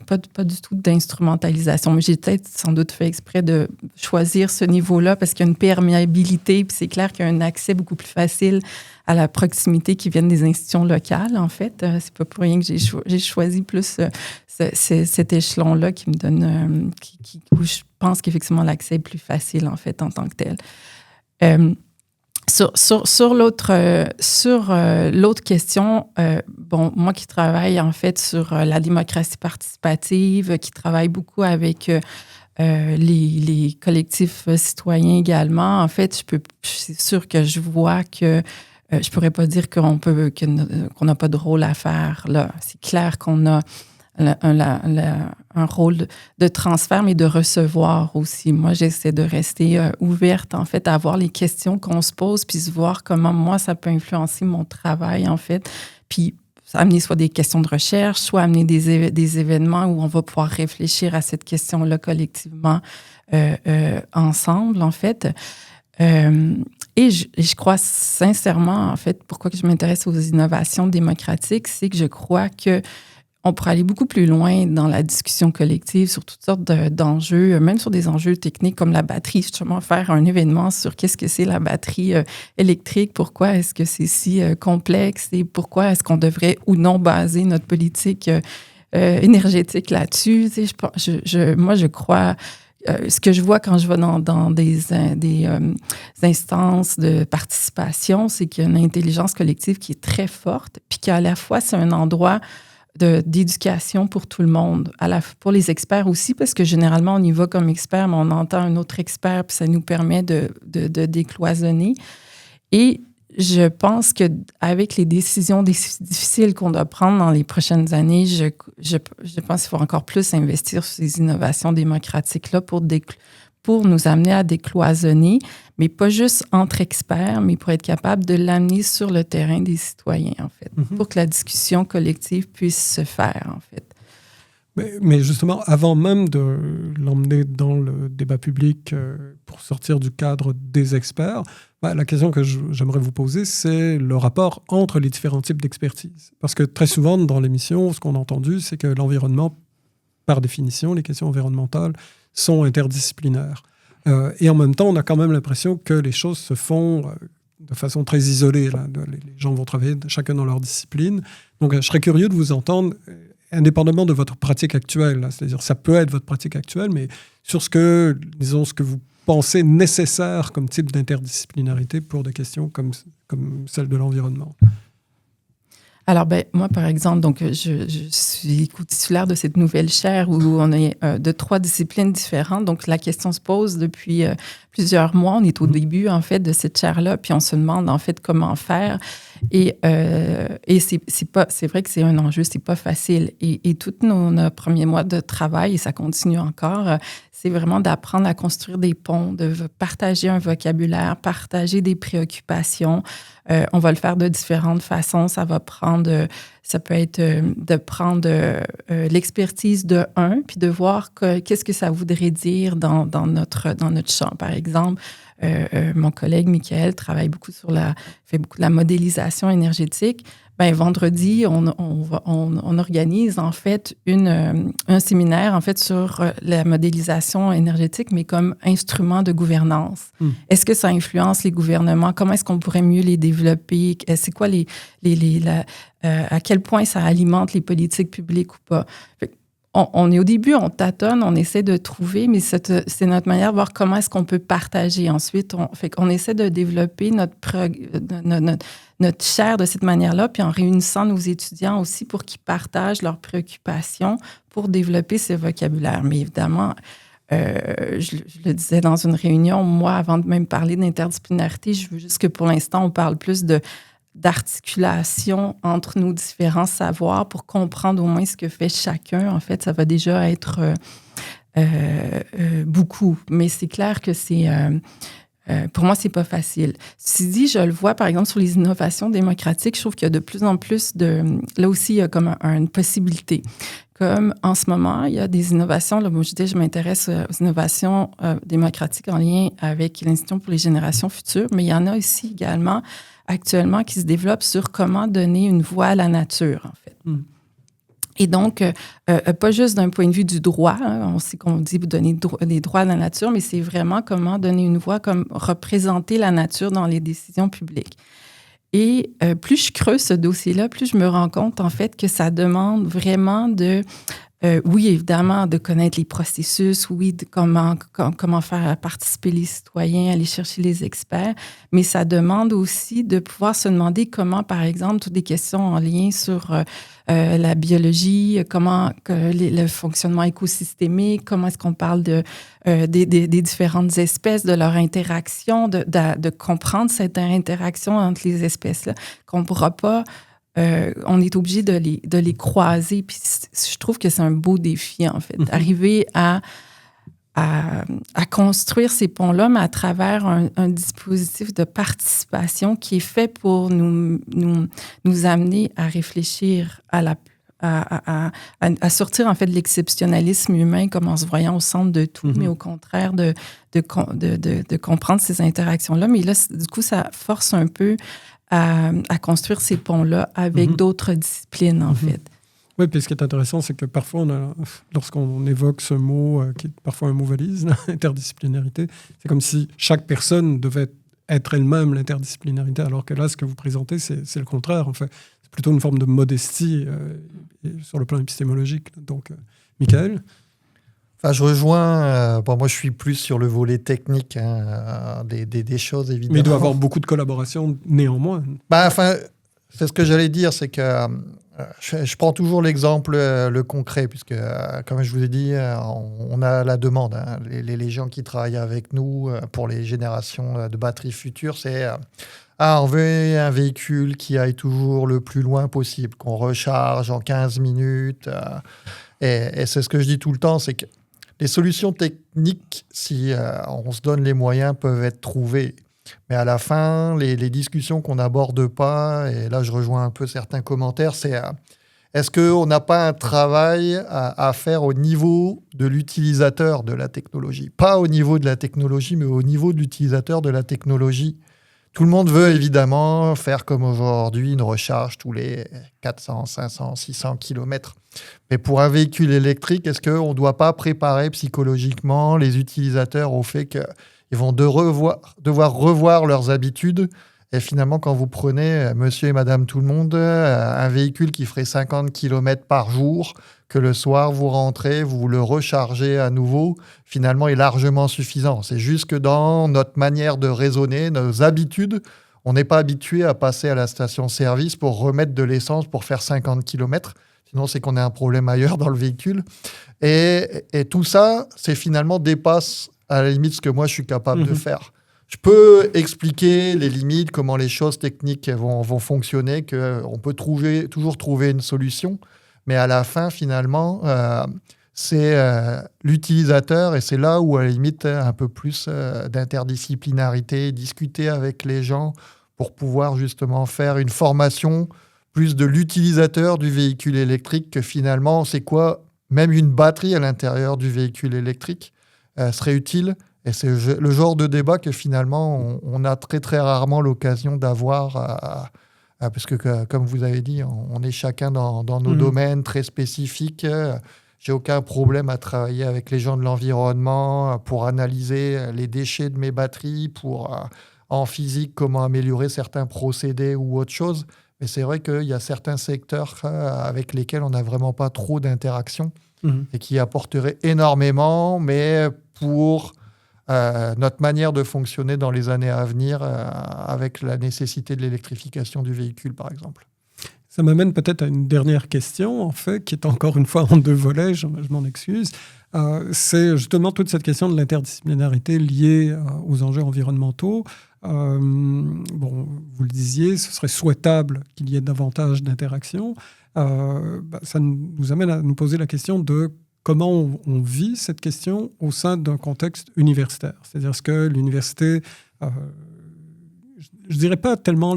pas du tout d'instrumentalisation. Mais j'ai peut-être sans doute fait exprès de choisir ce niveau-là parce qu'il y a une perméabilité, puis c'est clair qu'il y a un accès beaucoup plus facile à la proximité qui vient des institutions locales, en fait. C'est pas pour rien que j'ai choisi plus cet échelon-là qui me donne... où je pense qu'effectivement, l'accès est plus facile, en fait, en tant que tel. Sur l'autre question, moi qui travaille en fait sur la démocratie participative, qui travaille beaucoup avec les collectifs citoyens également, en fait, c'est sûr que je vois que je pourrais pas dire qu'on n'a pas de rôle à faire là. C'est clair qu'on a un rôle de transfert, mais de recevoir aussi. Moi, j'essaie de rester ouverte, en fait, à voir les questions qu'on se pose, puis voir comment, moi, ça peut influencer mon travail, en fait. Puis, amener soit des questions de recherche, soit amener des événements où on va pouvoir réfléchir à cette question-là collectivement ensemble, en fait. Et je crois sincèrement, en fait, pourquoi que je m'intéresse aux innovations démocratiques, c'est que je crois que on pourrait aller beaucoup plus loin dans la discussion collective sur toutes sortes d'enjeux, même sur des enjeux techniques comme la batterie. Justement, faire un événement sur qu'est-ce que c'est la batterie électrique, pourquoi est-ce que c'est si complexe et pourquoi est-ce qu'on devrait ou non baser notre politique énergétique là-dessus. Tu sais, moi, je crois... ce que je vois quand je vais dans des instances de participation, c'est qu'il y a une intelligence collective qui est très forte, puis qu'à la fois, c'est un endroit d'éducation pour tout le monde, pour les experts aussi, parce que généralement, on y va comme expert, mais on entend un autre expert, puis ça nous permet de décloisonner. Et je pense qu'avec les décisions difficiles qu'on doit prendre dans les prochaines années, je pense qu'il faut encore plus investir sur ces innovations démocratiques-là pour nous amener à décloisonner, mais pas juste entre experts, mais pour être capable de l'amener sur le terrain des citoyens, en fait, pour que la discussion collective puisse se faire, en fait. Mais justement, avant même de l'emmener dans le débat public pour sortir du cadre des experts, la question que j'aimerais vous poser, c'est le rapport entre les différents types d'expertise. Parce que très souvent, dans l'émission, ce qu'on a entendu, c'est que l'environnement, par définition, les questions environnementales sont interdisciplinaires. Et en même temps, on a quand même l'impression que les choses se font de façon très isolée. Là. Les gens vont travailler chacun dans leur discipline. Donc, je serais curieux de vous entendre. indépendamment de votre pratique actuelle, là, c'est-à-dire ça peut être votre pratique actuelle, mais sur ce que vous pensez nécessaire comme type d'interdisciplinarité pour des questions comme celle de l'environnement. Alors, moi, par exemple, donc, je suis co-titulaire de cette nouvelle chaire où on est de 3 disciplines différentes. Donc, la question se pose depuis plusieurs mois. On est au début, en fait, de cette chaire-là, puis on se demande, en fait, comment faire. Et c'est vrai que c'est un enjeu, c'est pas facile. Et tous nos premiers mois de travail, et ça continue encore, c'est vraiment d'apprendre à construire des ponts, de partager un vocabulaire, partager des préoccupations. On va le faire de différentes façons. Ça peut être de prendre l'expertise de un, puis de voir qu'est-ce que ça voudrait dire dans notre champ. Par exemple, mon collègue Michael fait beaucoup de la modélisation énergétique. Vendredi, on organise en fait un séminaire en fait sur la modélisation énergétique, mais comme instrument de gouvernance. Est-ce que ça influence les gouvernements? Comment est-ce qu'on pourrait mieux les développer? C'est quoi à quel point ça alimente les politiques publiques ou pas? On est au début, on tâtonne, on essaie de trouver, mais c'est notre manière de voir comment est-ce qu'on peut partager. Ensuite, on essaie de développer notre chaire de cette manière-là, puis en réunissant nos étudiants aussi pour qu'ils partagent leurs préoccupations pour développer ce vocabulaire. Mais évidemment, je le disais dans une réunion, moi, avant de même parler d'interdisciplinarité, je veux juste que pour l'instant, on parle plus d'articulation entre nos différents savoirs pour comprendre au moins ce que fait chacun. En fait, ça va déjà être beaucoup. Mais c'est clair que pour moi, c'est pas facile. Ceci dit, je le vois, par exemple, sur les innovations démocratiques, je trouve qu'il y a de plus en plus là aussi, il y a comme une possibilité. Comme en ce moment, il y a des innovations. Là, moi, je m'intéresse aux innovations démocratiques en lien avec l'Institut pour les générations futures, mais il y en a aussi également actuellement qui se développent sur comment donner une voix à la nature, en fait. Et donc, pas juste d'un point de vue du droit, hein, on sait qu'on dit donner les droits à la nature, mais c'est vraiment comment donner une voix, comme représenter la nature dans les décisions publiques. Et plus je creuse ce dossier-là, plus je me rends compte, en fait, que ça demande vraiment oui, évidemment, de connaître les processus, oui, de comment faire participer les citoyens, aller chercher les experts, mais ça demande aussi de pouvoir se demander comment, par exemple, toutes des questions en lien sur la biologie, le fonctionnement écosystémique, comment est-ce qu'on parle des différentes espèces, de leur interaction, de comprendre cette interaction entre les espèces-là, qu'on ne pourra pas... on est obligé de les croiser. Puis je trouve que c'est un beau défi, en fait, d'arriver à construire ces ponts-là, mais à travers un dispositif de participation qui est fait pour nous amener à réfléchir à sortir, en fait, de l'exceptionnalisme humain comme en se voyant au centre de tout, mais au contraire de comprendre ces interactions-là. Mais là, du coup, ça force un peu à construire ces ponts-là avec d'autres disciplines, en fait. Oui, puis ce qui est intéressant, c'est que parfois, lorsqu'on évoque ce mot, qui est parfois un mot valise, interdisciplinarité, c'est comme si chaque personne devait être elle-même l'interdisciplinarité, alors que là, ce que vous présentez, c'est le contraire, en fait. C'est plutôt une forme de modestie sur le plan épistémologique. Donc, Michael? Je rejoins. Moi, je suis plus sur le volet technique des choses, évidemment. Mais il doit y avoir beaucoup de collaboration néanmoins. C'est ce que j'allais dire, c'est que je prends toujours l'exemple le concret, puisque, comme je vous ai dit, on a la demande. Hein. Les gens qui travaillent avec nous pour les générations de batteries futures, c'est on veut un véhicule qui aille toujours le plus loin possible, qu'on recharge en 15 minutes. Et c'est ce que je dis tout le temps, c'est que les solutions techniques, si on se donne les moyens, peuvent être trouvées. Mais à la fin, les discussions qu'on n'aborde pas, et là je rejoins un peu certains commentaires, c'est est-ce qu'on n'a pas un travail à faire au niveau de l'utilisateur de la technologie? Pas au niveau de la technologie, mais au niveau de l'utilisateur de la technologie. Tout le monde veut évidemment faire comme aujourd'hui, une recharge tous les 400, 500, 600 kilomètres. Mais pour un véhicule électrique, est-ce qu'on ne doit pas préparer psychologiquement les utilisateurs au fait qu'ils vont devoir revoir leurs habitudes Et finalement, quand vous prenez monsieur et madame tout le monde, un véhicule qui ferait 50 km par jour, que le soir vous rentrez, vous le rechargez à nouveau, finalement est largement suffisant. C'est juste que dans notre manière de raisonner, nos habitudes, on n'est pas habitué à passer à la station-service pour remettre de l'essence pour faire 50 km. Sinon, c'est qu'on a un problème ailleurs dans le véhicule. Et tout ça, c'est finalement dépasse à la limite ce que moi, je suis capable de faire. Je peux expliquer les limites, comment les choses techniques vont fonctionner, qu'on peut toujours trouver une solution. Mais à la fin, finalement, c'est l'utilisateur et c'est là où, à la limite, un peu plus d'interdisciplinarité, discuter avec les gens pour pouvoir justement faire une formation plus de l'utilisateur du véhicule électrique que finalement, c'est quoi, même une batterie à l'intérieur du véhicule électrique serait utile. Et c'est le genre de débat que finalement, on a très, très rarement l'occasion d'avoir, parce que, comme vous avez dit, on est chacun dans nos domaines très spécifiques. J'ai aucun problème à travailler avec les gens de l'environnement pour analyser les déchets de mes batteries, pour, en physique, comment améliorer certains procédés ou autre chose. Mais c'est vrai qu'il y a certains secteurs avec lesquels on n'a vraiment pas trop d'interaction et qui apporteraient énormément, mais pour notre manière de fonctionner dans les années à venir, avec la nécessité de l'électrification du véhicule, par exemple. Ça m'amène peut-être à une dernière question, en fait, qui est encore une fois en 2 volets, je m'en excuse. C'est justement toute cette question de l'interdisciplinarité liée aux enjeux environnementaux. Bon, vous le disiez, ce serait souhaitable qu'il y ait davantage d'interactions. Ça nous amène à nous poser la question de comment on vit cette question au sein d'un contexte universitaire. C'est-à-dire, est-ce que l'université... je ne dirais pas tellement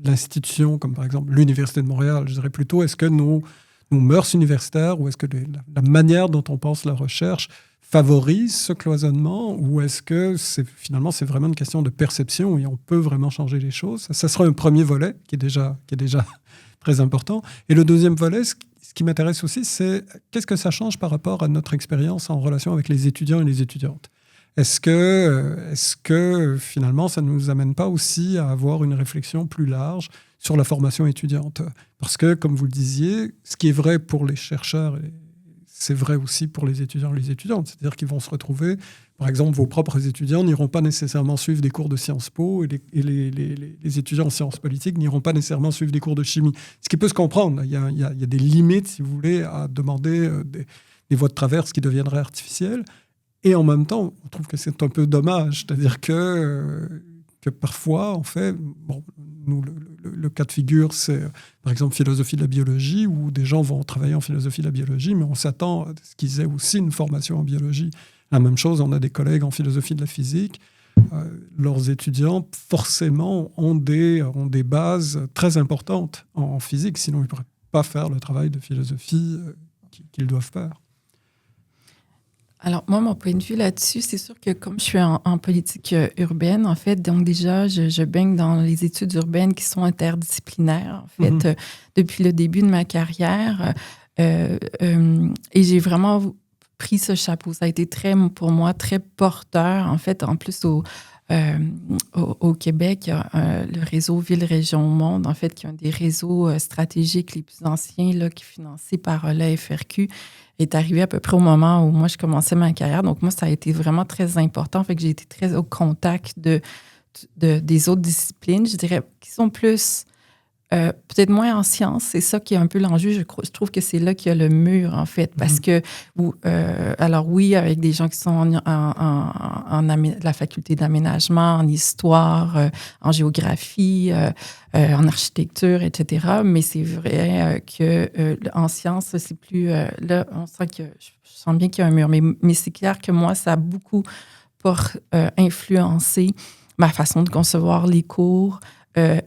l'institution, comme par exemple l'Université de Montréal. Je dirais plutôt, est-ce que nos mœurs universitaires ou est-ce que la manière dont on pense la recherche favorise ce cloisonnement ou est-ce que finalement c'est vraiment une question de perception et on peut vraiment changer les choses? Ça sera un premier volet qui est déjà très important. Et le deuxième volet, ce qui m'intéresse aussi, c'est qu'est-ce que ça change par rapport à notre expérience en relation avec les étudiants et les étudiantes? Est-ce que finalement, ça ne nous amène pas aussi à avoir une réflexion plus large sur la formation étudiante? Parce que, comme vous le disiez, ce qui est vrai pour les chercheurs, c'est vrai aussi pour les étudiants et les étudiantes. C'est-à-dire qu'ils vont se retrouver, par exemple, vos propres étudiants n'iront pas nécessairement suivre des cours de Sciences Po et les étudiants en sciences politiques n'iront pas nécessairement suivre des cours de chimie. Ce qui peut se comprendre. Il y a des limites, si vous voulez, à demander des voies de traverse qui deviendraient artificielles. Et en même temps, on trouve que c'est un peu dommage. C'est-à-dire que parfois, en fait, bon, nous, le cas de figure, c'est par exemple philosophie de la biologie, où des gens vont travailler en philosophie de la biologie, mais on s'attend à ce qu'ils aient aussi une formation en biologie. La même chose, on a des collègues en philosophie de la physique. Leurs étudiants, forcément, ont des bases très importantes en physique, sinon ils ne pourraient pas faire le travail de philosophie qu'ils doivent faire. Alors, moi, mon point de vue là-dessus, c'est sûr que comme je suis en politique urbaine, en fait, donc déjà, je baigne dans les études urbaines qui sont interdisciplinaires, en fait, depuis le début de ma carrière. Et j'ai vraiment pris ce chapeau. Ça a été pour moi, très porteur, en fait, en plus au Québec, il y a le réseau Ville-Région-Monde, en fait, qui est un des réseaux stratégiques les plus anciens, là, qui est financé par la FRQ, est arrivé à peu près au moment où moi, je commençais ma carrière. Donc, moi, ça a été vraiment très important. Fait que j'ai été très au contact des autres disciplines, je dirais, qui sont plus... peut-être moins en sciences, c'est ça qui est un peu l'enjeu. Je trouve que c'est là qu'il y a le mur, en fait, parce que, alors oui, avec des gens qui sont en la faculté d'aménagement, en histoire, en géographie, en architecture, etc. Mais c'est vrai qu'en sciences, c'est plus... là, on sent je sens bien qu'il y a un mur. Mais c'est clair que moi, ça a beaucoup influencé ma façon de concevoir les cours,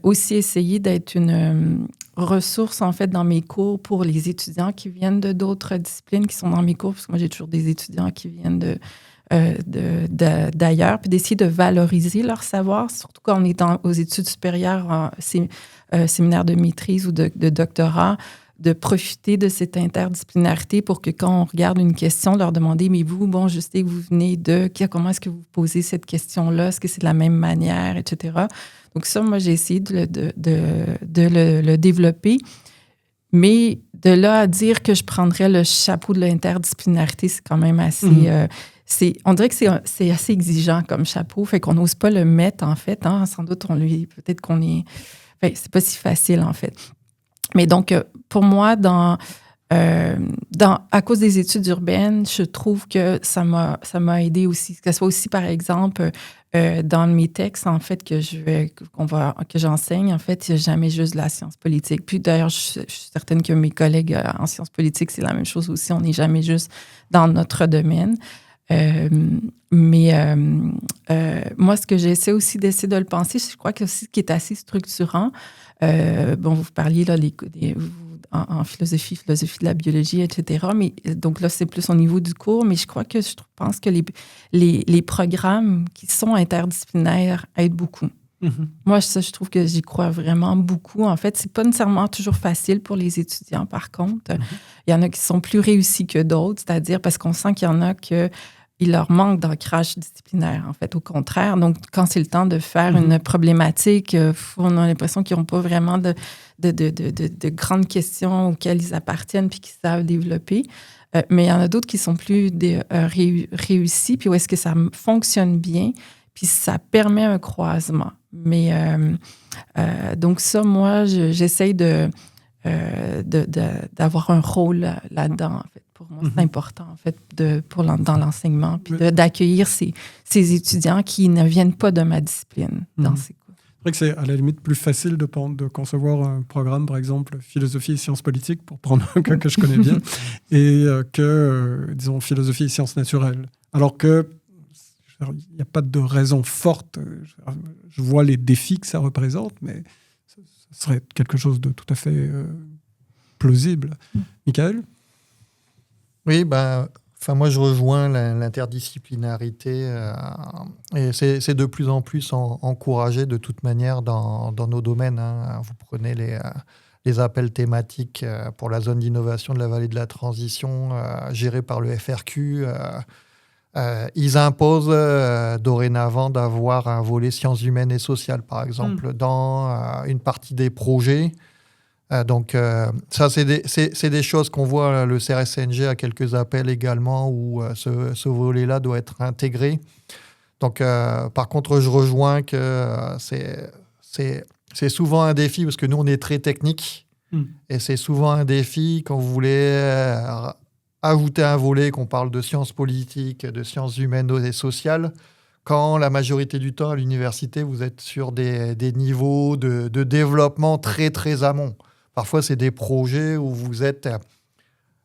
aussi essayer d'être une ressource, en fait, dans mes cours pour les étudiants qui viennent d'autres disciplines qui sont dans mes cours, parce que moi, j'ai toujours des étudiants qui viennent d'ailleurs, puis d'essayer de valoriser leur savoir, surtout quand on est aux études supérieures, séminaire de maîtrise ou de doctorat, de profiter de cette interdisciplinarité pour que quand on regarde une question, leur demander, mais vous, bon, je sais que vous venez comment est-ce que vous posez cette question-là? Est-ce que c'est de la même manière, etc.? Donc ça, moi, j'ai essayé de le développer. Mais de là à dire que je prendrais le chapeau de l'interdisciplinarité, c'est quand même assez... on dirait que c'est assez exigeant comme chapeau, fait qu'on n'ose pas le mettre, en fait. Hein, sans doute, peut-être qu'on est... Enfin, c'est pas si facile, en fait. Mais donc, pour moi, à cause des études urbaines, je trouve que ça m'a aidé aussi. Que ce soit aussi, par exemple, dans mes textes, en fait, que j'enseigne, en fait, il n'y a jamais juste de la science politique. Puis d'ailleurs, je suis certaine que mes collègues en sciences politiques, c'est la même chose aussi. On n'est jamais juste dans notre domaine. Mais moi, ce que j'essaie aussi d'essayer de le penser, je crois que aussi ce qui est assez structurant, vous parliez là, en philosophie de la biologie, etc. Mais donc là, c'est plus au niveau du cours, mais je pense que les programmes qui sont interdisciplinaires aident beaucoup. Mm-hmm. Moi, je trouve que j'y crois vraiment beaucoup. En fait, c'est pas nécessairement toujours facile pour les étudiants, par contre. Mm-hmm. Il y en a qui sont plus réussis que d'autres, c'est-à-dire parce qu'on sent qu'il y en a il leur manque d'ancrage disciplinaire, en fait, au contraire. Donc, quand c'est le temps de faire une problématique, on a l'impression qu'ils n'ont pas vraiment de grandes questions auxquelles ils appartiennent puis qu'ils savent développer. Mais il y en a d'autres qui sont plus réussis, puis où est-ce que ça fonctionne bien, puis ça permet un croisement. Mais donc ça, moi, j'essaye d'avoir un rôle là-dedans, en fait. Pour moi, c'est important, en fait, dans l'enseignement, puis d'accueillir ces étudiants qui ne viennent pas de ma discipline dans ces cours. C'est vrai que c'est à la limite plus facile de concevoir un programme, par exemple, philosophie et sciences politiques, pour prendre un cas que je connais bien, et disons, philosophie et sciences naturelles. Alors que il n'y a pas de raison forte. Je vois les défis que ça représente, mais ce serait quelque chose de tout à fait plausible. Michael ? Oui, moi je rejoins l'interdisciplinarité et c'est de plus en plus encouragé de toute manière dans nos domaines. Hein. Vous prenez les appels thématiques pour la zone d'innovation de la vallée de la transition gérée par le FRQ. Ils imposent dorénavant d'avoir un volet sciences humaines et sociales, par exemple, dans une partie des projets. Donc, ça, c'est des choses qu'on voit. Le CRSNG a quelques appels également où ce volet-là doit être intégré. Donc, par contre, je rejoins que c'est souvent un défi parce que nous, on est très technique. Et c'est souvent un défi quand vous voulez ajouter un volet, qu'on parle de sciences politiques, de sciences humaines et sociales. Quand la majorité du temps, à l'université, vous êtes sur des niveaux de développement très, très amont. Parfois, c'est des projets où vous êtes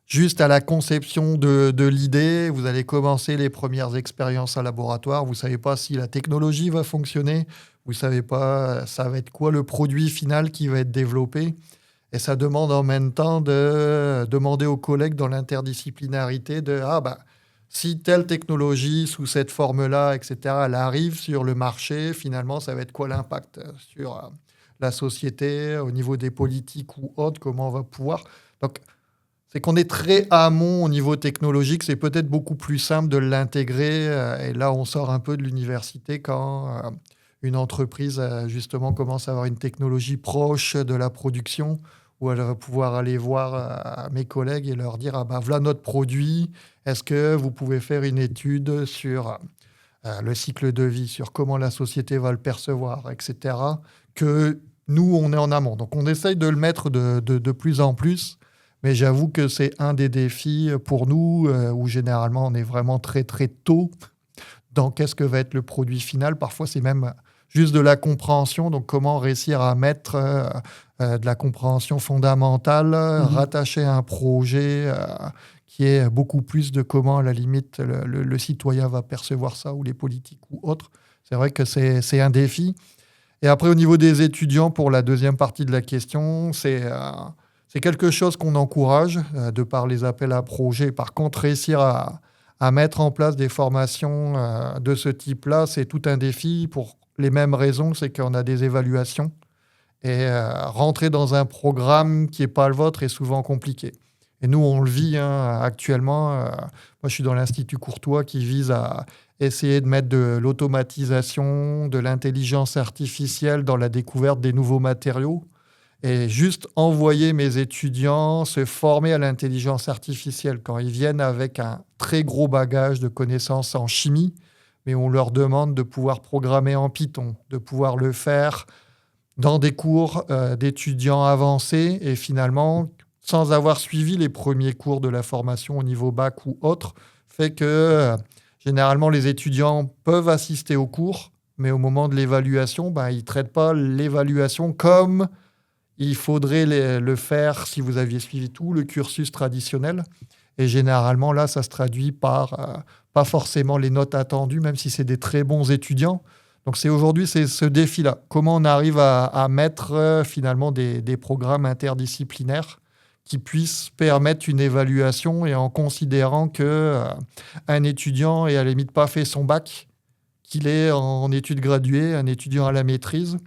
juste à la conception de l'idée. Vous allez commencer les premières expériences à laboratoire. Vous ne savez pas si la technologie va fonctionner. Vous ne savez pas ça va être quoi le produit final qui va être développé. Et ça demande en même temps de demander aux collègues dans l'interdisciplinarité si telle technologie sous cette forme-là, etc., elle arrive sur le marché, finalement, ça va être quoi l'impact sur la société, au niveau des politiques ou autres, comment on va pouvoir... Donc, c'est qu'on est très amont au niveau technologique, c'est peut-être beaucoup plus simple de l'intégrer, et là, on sort un peu de l'université quand une entreprise, justement, commence à avoir une technologie proche de la production, où elle va pouvoir aller voir mes collègues et leur dire « voilà notre produit, est-ce que vous pouvez faire une étude sur le cycle de vie, sur comment la société va le percevoir, etc. » que nous, on est en amont. Donc, on essaye de le mettre de plus en plus, mais j'avoue que c'est un des défis pour nous, où généralement, on est vraiment très, très tôt dans qu'est-ce que va être le produit final. Parfois, c'est même juste de la compréhension. Donc, comment réussir à mettre de la compréhension fondamentale, rattacher à un projet qui est beaucoup plus de comment, à la limite, le citoyen va percevoir ça, ou les politiques ou autres. C'est vrai que c'est un défi. Et après, au niveau des étudiants, pour la deuxième partie de la question, c'est quelque chose qu'on encourage de par les appels à projets. Par contre, réussir à mettre en place des formations de ce type-là, c'est tout un défi pour les mêmes raisons, c'est qu'on a des évaluations. Et rentrer dans un programme qui n'est pas le vôtre est souvent compliqué. Et nous, on le vit actuellement. Moi, je suis dans l'Institut Courtois qui vise à essayer de mettre de l'automatisation, de l'intelligence artificielle dans la découverte des nouveaux matériaux. Et juste envoyer mes étudiants se former à l'intelligence artificielle quand ils viennent avec un très gros bagage de connaissances en chimie, mais on leur demande de pouvoir programmer en Python, de pouvoir le faire dans des cours d'étudiants avancés et finalement, sans avoir suivi les premiers cours de la formation au niveau bac ou autre, fait que généralement les étudiants peuvent assister aux cours, mais au moment de l'évaluation, ils ne traitent pas l'évaluation comme il faudrait le faire si vous aviez suivi tout le cursus traditionnel. Et généralement, là, ça se traduit par pas forcément les notes attendues, même si c'est des très bons étudiants. Donc aujourd'hui, c'est ce défi-là. Comment on arrive à mettre finalement des programmes interdisciplinaires qui puissent permettre une évaluation et en considérant qu'un étudiant est à la limite pas fait son bac, qu'il est en études graduées, un étudiant à la maîtrise.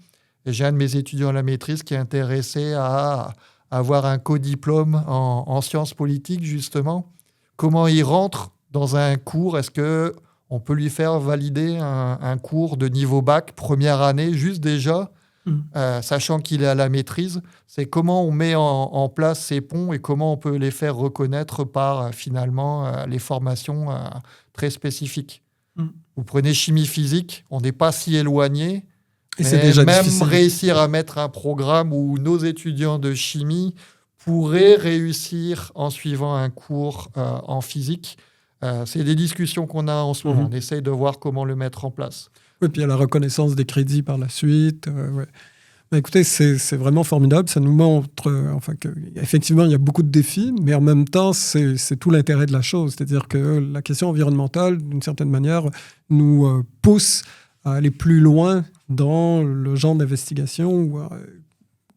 Et j'ai un de mes étudiants à la maîtrise qui est intéressé à avoir un codiplôme en sciences politiques, justement. Comment il rentre dans un cours? Est-ce qu'on peut lui faire valider un cours de niveau bac, première année, juste déjà, sachant qu'il est à la maîtrise? C'est comment on met en place ces ponts et comment on peut les faire reconnaître par, finalement, les formations très spécifiques. Vous prenez chimie-physique, on n'est pas si éloigné. Et c'est déjà même difficile. Réussir à mettre un programme où nos étudiants de chimie pourraient réussir en suivant un cours en physique, c'est des discussions qu'on a en ce moment. On essaye de voir comment le mettre en place. Oui, puis il y a la reconnaissance des crédits par la suite. Ouais. Mais écoutez, c'est vraiment formidable. Ça nous montre qu'effectivement, il y a beaucoup de défis, mais en même temps, c'est tout l'intérêt de la chose. C'est-à-dire que la question environnementale, d'une certaine manière, nous pousse à aller plus loin dans le genre d'investigation,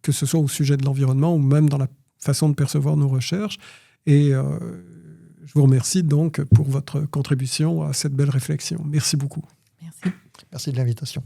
que ce soit au sujet de l'environnement ou même dans la façon de percevoir nos recherches. Et je vous remercie donc pour votre contribution à cette belle réflexion. Merci beaucoup. Merci. Merci de l'invitation.